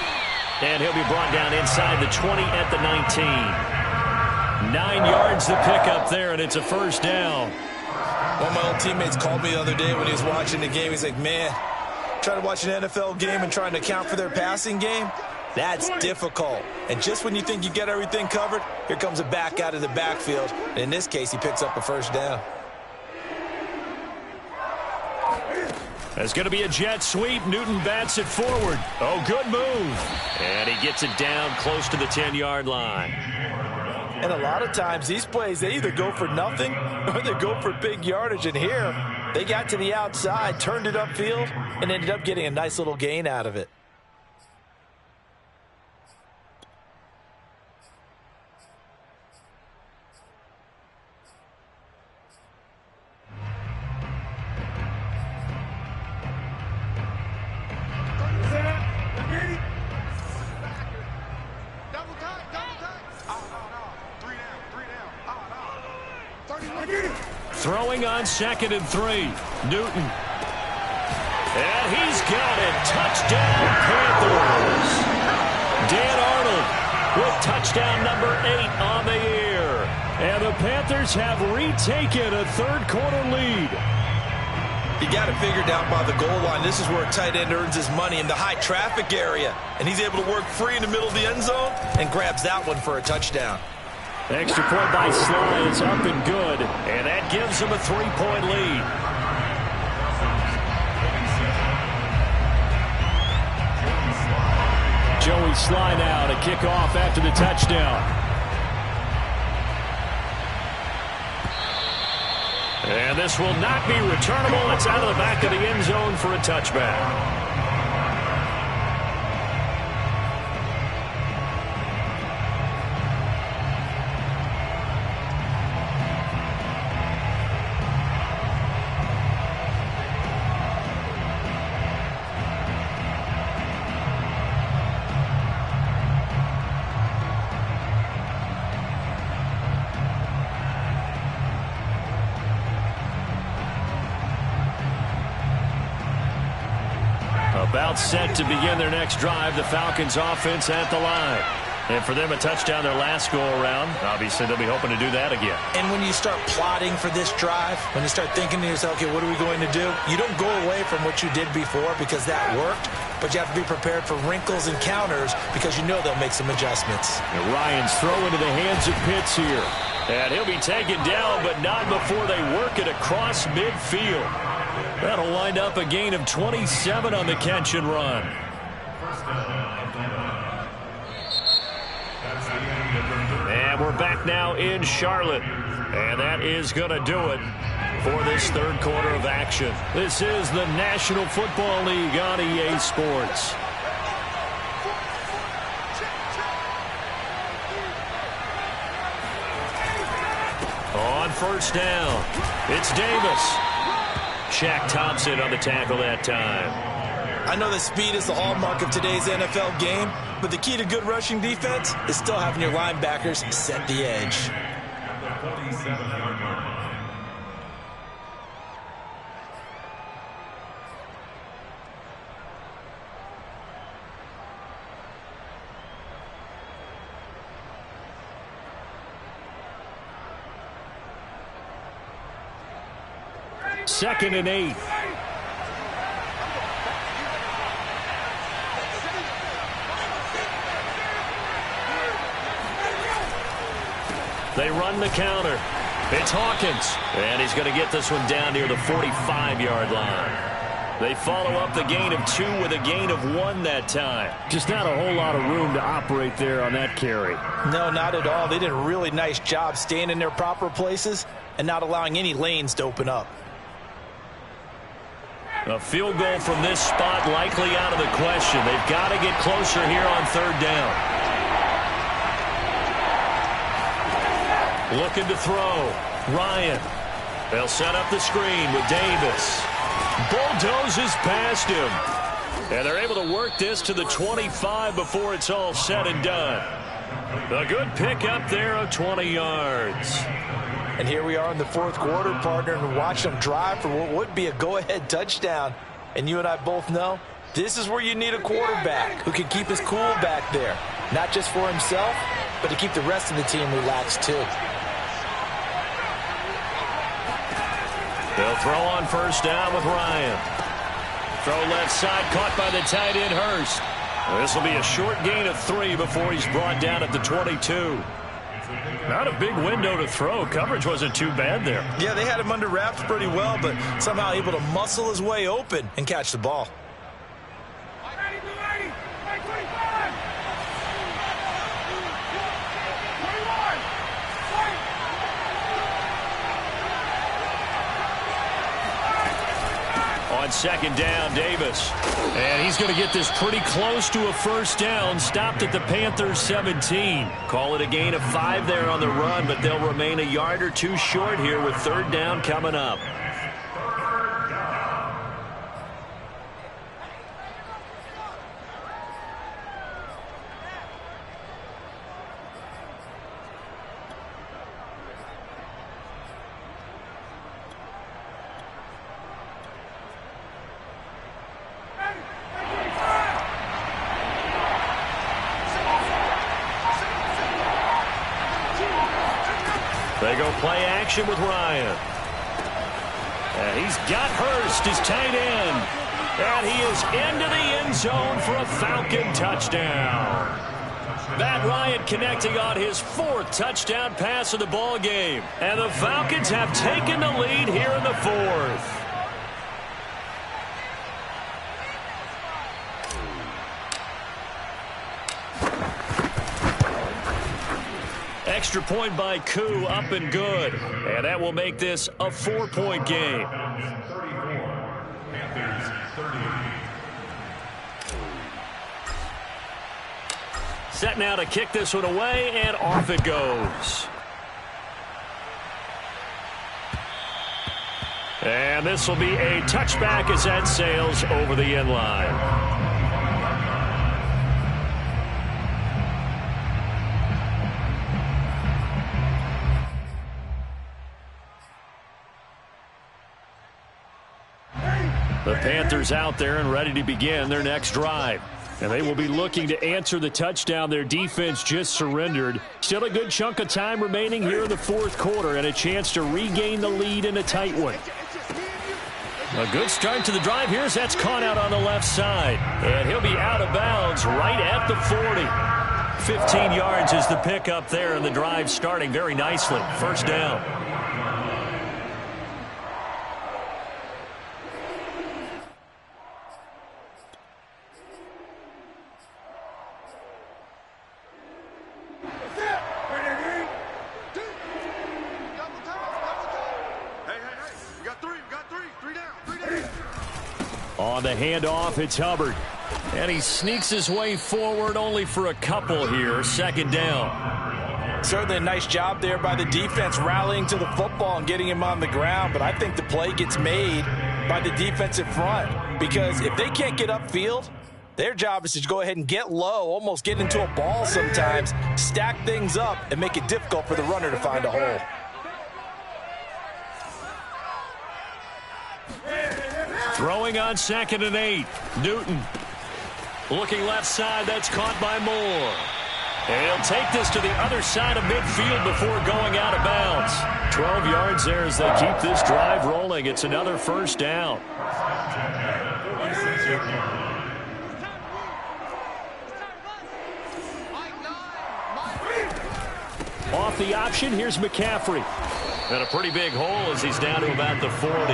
And he'll be brought down inside the 20 at the 19. 9 yards the pickup there, and it's a 1st down. One of my old teammates called me the other day when he was watching the game. He's like, man, Trying to watch an NFL game and trying to account for their passing game? That's difficult. And just when you think you get everything covered, here comes a back out of the backfield. And in this case, he picks up a first down. There's going to be a jet sweep. Newton bats it forward. Oh, good move. And he gets it down close to the 10-yard line. And a lot of times, these plays, they either go for nothing or they go for big yardage. And here, they got to the outside, turned it upfield, and ended up getting a nice little gain out of it. Throwing on 2nd and 3. Newton. And he's got it. Touchdown, Panthers. Dan Arnold with touchdown number 8 on the year. And the Panthers have retaken a third-quarter lead. You got it figured out by the goal line. This is where a tight end earns his money, in the high traffic area. And he's able to work free in the middle of the end zone and grabs that one for a touchdown. Extra point by Sly is up and good, and that gives him a 3-point lead. Joey Sly now to kick off after the touchdown. And this will not be returnable. It's out of the back of the end zone for a touchback. About set to begin their next drive. The Falcons offense at the line. And for them, a touchdown their last go-around. Obviously, they'll be hoping to do that again. And when you start plotting for this drive, when you start thinking to yourself, okay, what are we going to do? You don't go away from what you did before because that worked, but you have to be prepared for wrinkles and counters because you know they'll make some adjustments. And Ryan's throw into the hands of Pitts here. And he'll be taken down, but not before they work it across midfield. That'll wind up a gain of 27 on the catch and run. And we're back now in Charlotte. And that is going to do it for this third quarter of action. This is the National Football League on EA Sports. On first down, it's Davis. Shaq Thompson on the tackle that time. I know that speed is the hallmark of today's NFL game, but the key to good rushing defense is still having your linebackers set the edge. Second and 8. They run the counter. It's Hawkins. And he's going to get this one down near the 45-yard line. They follow up the gain of 2 with a gain of 1 that time. Just not a whole lot of room to operate there on that carry. No, not at all. They did a really nice job staying in their proper places and not allowing any lanes to open up. A field goal from this spot likely out of the question. They've got to get closer here on third down. Looking to throw. Ryan. They'll set up the screen with Davis. Bulldozes past him. And they're able to work this to the 25 before it's all said and done. A good pickup there of 20 yards. And here we are in the fourth quarter, partner, and watch them drive for what would be a go-ahead touchdown. And you and I both know this is where you need a quarterback who can keep his cool back there. Not just for himself, but to keep the rest of the team relaxed too. They'll throw on first down with Ryan. Throw left side, caught by the tight end, Hurst. This will be a short gain of 3 before he's brought down at the 22. Not a big window to throw. Coverage wasn't too bad there. Yeah, they had him under wraps pretty well, but somehow able to muscle his way open and catch the ball. On second down, Davis. And he's going to get this pretty close to a first down. Stopped at the Panthers' 17. Call it a gain of 5 there on the run, but they'll remain a yard or 2 short here with third down coming up. They go play action with Ryan. And he's got Hurst, his tight end. And he is into the end zone for a Falcon touchdown. Matt Ryan connecting on his 4th touchdown pass of the ball game. And the Falcons have taken the lead here in the 4th. Extra point by Koo, up and good. And that will make this a 4-point game. Set now to kick this one away, and off it goes. And this will be a touchback as that sails over the end line. The Panthers out there and ready to begin their next drive. And they will be looking to answer the touchdown their defense just surrendered. Still a good chunk of time remaining here in the 4th quarter and a chance to regain the lead in a tight one. A good start to the drive here as that's caught out on the left side. And he'll be out of bounds right at the 40. 15 yards is the pickup there, and the drive starting very nicely. First down. On the handoff, it's Hubbard. And he sneaks his way forward only for a couple here. Second down. Certainly a nice job there by the defense rallying to the football and getting him on the ground. But I think the play gets made by the defensive front. Because if they can't get upfield, their job is to go ahead and get low, almost get into a ball sometimes, stack things up, and make it difficult for the runner to find a hole. Throwing on 2nd and 8. Newton. Looking left side. That's caught by Moore. And he'll take this to the other side of midfield before going out of bounds. 12 yards there as they keep this drive rolling. It's another first down. Off the option, here's McCaffrey. And a pretty big hole as he's down to about the 40.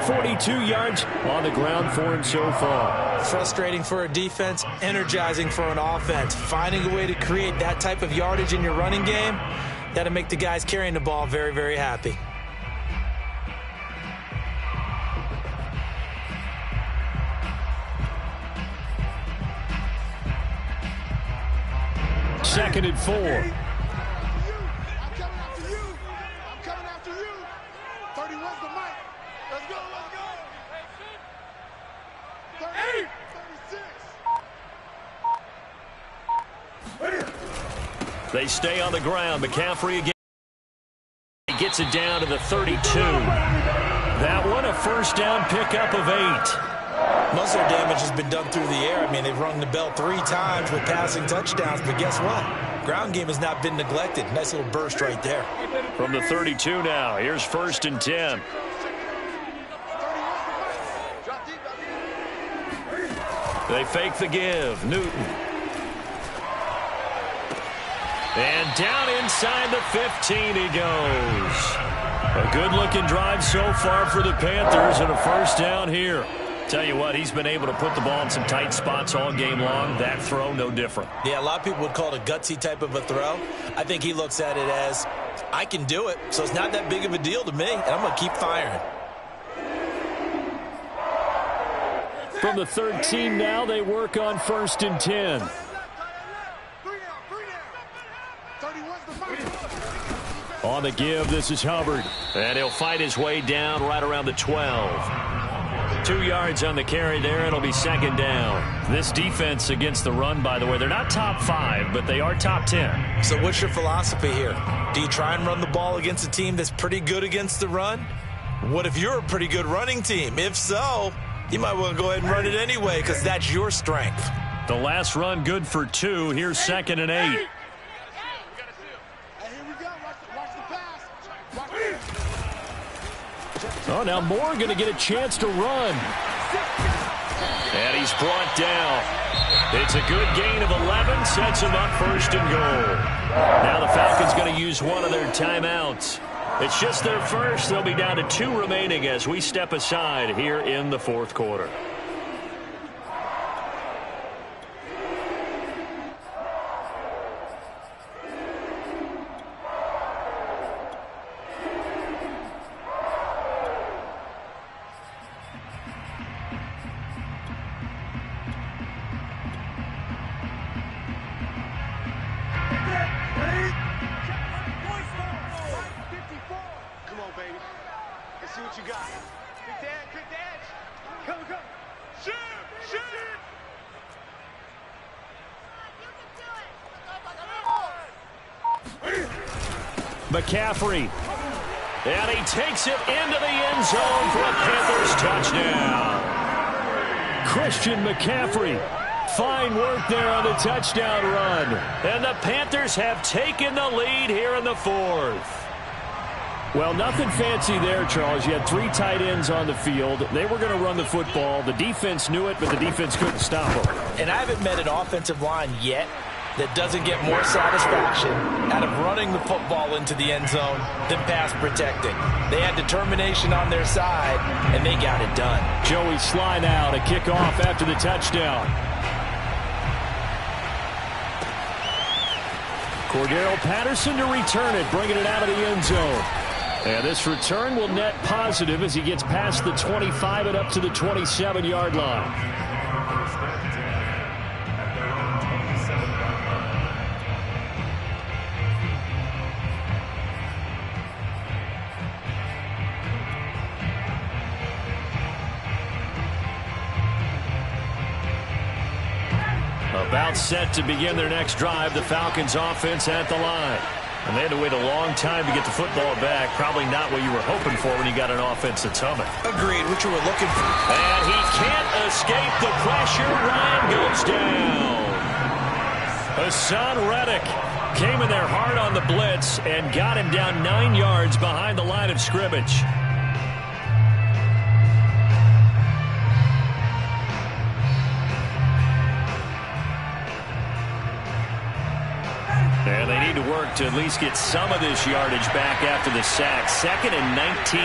42 yards on the ground for him so far. Frustrating for a defense, energizing for an offense. Finding a way to create that type of yardage in your running game, that'll make the guys carrying the ball very, very happy. Second and 4. They stay on the ground. McCaffrey again. He gets it down to the 32. That one, a first down pickup of 8. Most of their damage has been done through the air. I mean, they've rung the bell 3 times with passing touchdowns, but guess what? Ground game has not been neglected. Nice little burst right there. From the 32 now, here's 1st and 10. They fake the give. Newton. And down inside the 15 he goes. A good-looking drive so far for the Panthers and a first down here. Tell you what, he's been able to put the ball in some tight spots all game long. That throw, no different. Yeah, a lot of people would call it a gutsy type of a throw. I think he looks at it as, I can do it, so it's not that big of a deal to me, and I'm going to keep firing. From the 13 now, they work on 1st and 10. On the give, this is Hubbard. And he'll fight his way down right around the 12. 2 yards on the carry there. It'll be 2nd down. This defense against the run, by the way, they're not top 5, but they are top 10. So what's your philosophy here? Do you try and run the ball against a team that's pretty good against the run? What if you're a pretty good running team? If so, you might want to go ahead and run it anyway because that's your strength. The last run good for 2. Here's 2nd and 8. Oh, now Moore going to get a chance to run. And he's brought down. It's a good gain of 11. Sets him up 1st and goal. Now the Falcons going to use one of their timeouts. It's just their first. They'll be down to 2 remaining as we step aside here in the 4th quarter. McCaffrey. And he takes it into the end zone for a Panthers touchdown. Christian McCaffrey. Fine work there on the touchdown run. And the Panthers have taken the lead here in the 4th. Well, nothing fancy there, Charles. You had 3 tight ends on the field. They were going to run the football. The defense knew it, but the defense couldn't stop them. And I haven't met an offensive line yet that doesn't get more satisfaction out of running the football into the end zone than pass protecting. They had determination on their side, and they got it done. Joey Sly now to kick off after the touchdown. Cordero Patterson to return it, bringing it out of the end zone. And this return will net positive as he gets past the 25 and up to the 27-yard line. About set to begin their next drive, the Falcons offense at the line. And they had to wait a long time to get the football back. Probably not what you were hoping for when you got an offense that's humming. Agreed, what you were looking for. And he can't escape the pressure. Ryan goes down. Hassan Reddick came in there hard on the blitz and got him down 9 yards behind the line of scrimmage. And they need to work to at least get some of this yardage back after the sack. 2nd and 19.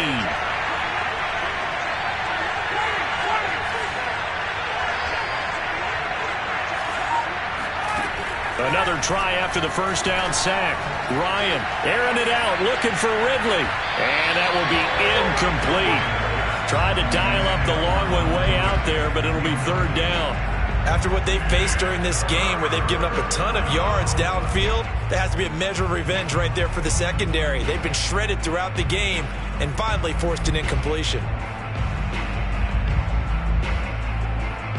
Another try after the first down sack. Ryan airing it out, looking for Ridley. And that will be incomplete. Tried to dial up the long one way out there, but it'll be 3rd down. After what they've faced during this game where they've given up a ton of yards downfield, there has to be a measure of revenge right there for the secondary. They've been shredded throughout the game and finally forced an incompletion.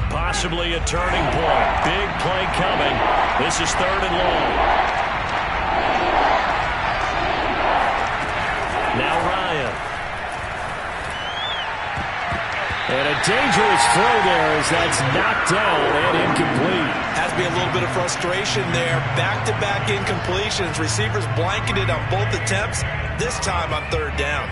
Possibly a turning point. Big play coming. This is 3rd and long. Now Ryan. And a dangerous throw there as that's knocked down and incomplete. Has to be a little bit of frustration there. Back-to-back incompletions. Receivers blanketed on both attempts, this time on 3rd down.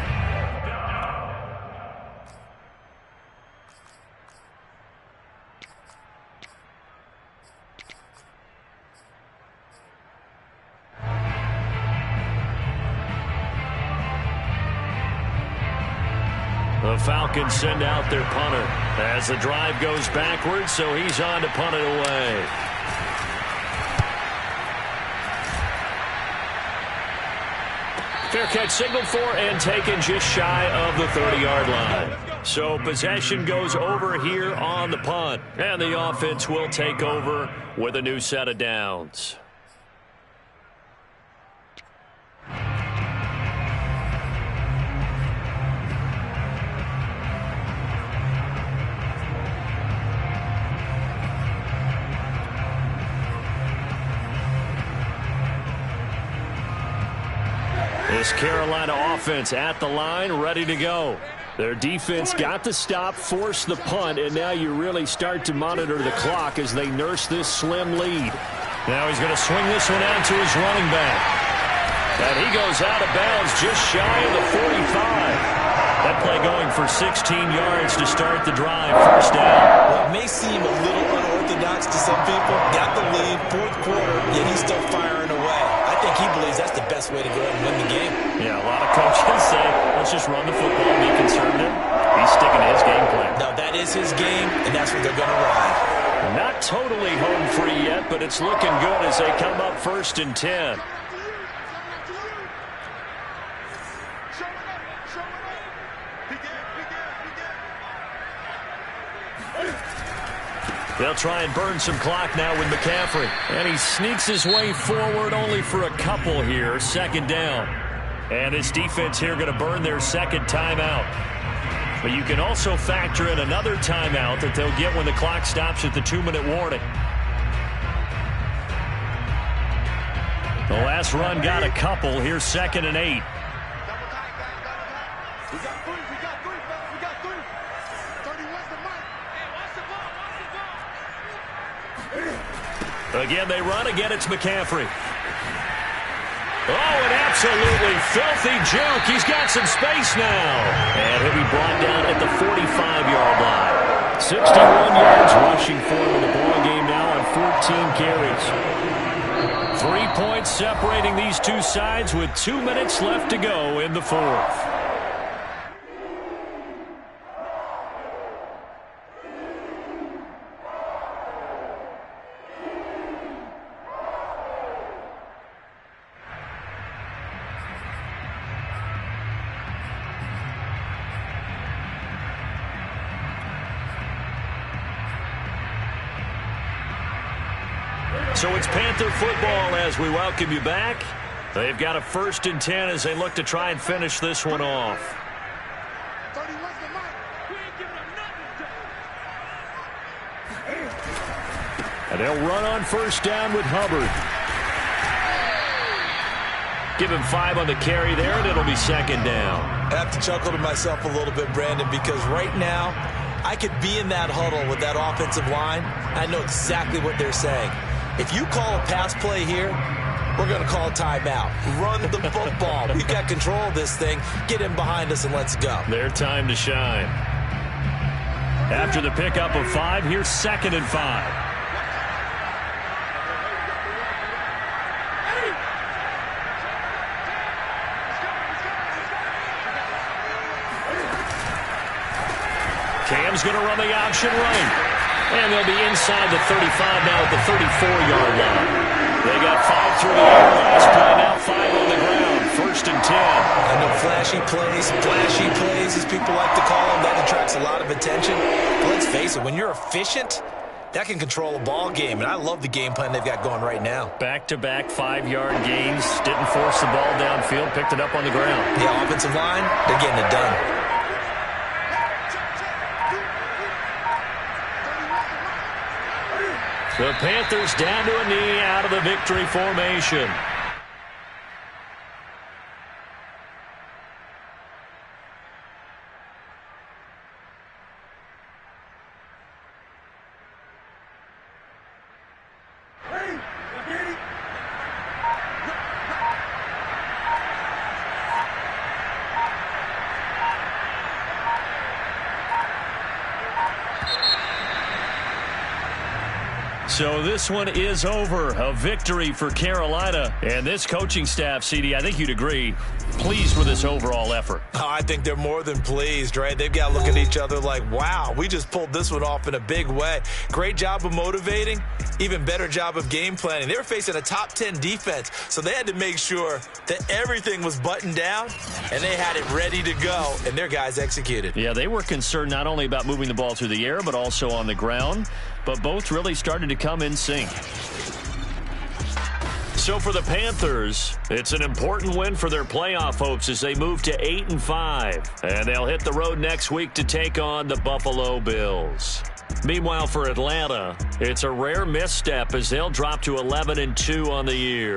The Falcons send out their punter as the drive goes backwards, so he's on to punt it away. Fair catch signaled for and taken just shy of the 30-yard line. So possession goes over here on the punt, and the offense will take over with a new set of downs. This Carolina offense at the line, ready to go. Their defense got the stop, forced the punt, and now you really start to monitor the clock as they nurse this slim lead. Now he's going to swing this one out to his running back. And he goes out of bounds just shy of the 45. That play going for 16 yards to start the drive. First down. Well, it may seem a little unorthodox to some people. Got the lead, fourth quarter, yet he's still firing away. I think he believes that's the best way to go ahead and win the game. Yeah, a lot of coaches say, let's just run the football and be conservative. He's sticking to his game plan. No, that is his game, and that's what they're going to ride. Not totally home free yet, but it's looking good as they come up 1st and 10. They'll try and burn some clock now with McCaffrey. And he sneaks his way forward only for a couple here. Second down. And his defense here going to burn their second timeout. But you can also factor in another timeout that they'll get when the clock stops at the 2-minute warning. The last run got a couple. Here's 2nd and 8. Again, they run. Again, it's McCaffrey. Oh, an absolutely filthy juke. He's got some space now. And he'll be brought down at the 45-yard line. 61 yards rushing for him in the ball game now on 14 carries. 3 points separating these two sides with 2 minutes left to go in the fourth. So it's Panther football as we welcome you back. They've got a 1st and 10 as they look to try and finish this one off. And they'll run on 1st down with Hubbard. Give him 5 on the carry there, and it'll be 2nd down. I have to chuckle to myself a little bit, Brandon, because right now I could be in that huddle with that offensive line. I know exactly what they're saying. If you call a pass play here, we're going to call a timeout. Run the football. We've got control of this thing. Get in behind us and let's go. Their time to shine. After the pickup of 5, here's 2nd and 5. Cam's going to run the option right. And they'll be inside the 35 now at the 34-yard line. They got 5 through the air last play, now 5 on the ground. 1st and 10. I know flashy plays, as people like to call them, that attracts a lot of attention. But let's face it, when you're efficient, that can control a ball game. And I love the game plan they've got going right now. Back-to-back 5-yard gains. Didn't force the ball downfield, picked it up on the ground. The offensive line, they're getting it done. The Panthers down to a knee out of the victory formation. So this one is over. A victory for Carolina. And this coaching staff, CD, I think you'd agree, pleased with this overall effort. Oh, I think they're more than pleased, right? They've got to look at each other like, wow, we just pulled this one off in a big way. Great job of motivating, even better job of game planning. They were facing a top 10 defense, so they had to make sure that everything was buttoned down, and they had it ready to go, and their guys executed. Yeah, they were concerned not only about moving the ball through the air, but also on the ground, but both really started to come in sync. So for the Panthers, it's an important win for their playoff hopes as they move to 8-5. And they'll hit the road next week to take on the Buffalo Bills. Meanwhile, for Atlanta, it's a rare misstep as they'll drop to 11-2 on the year.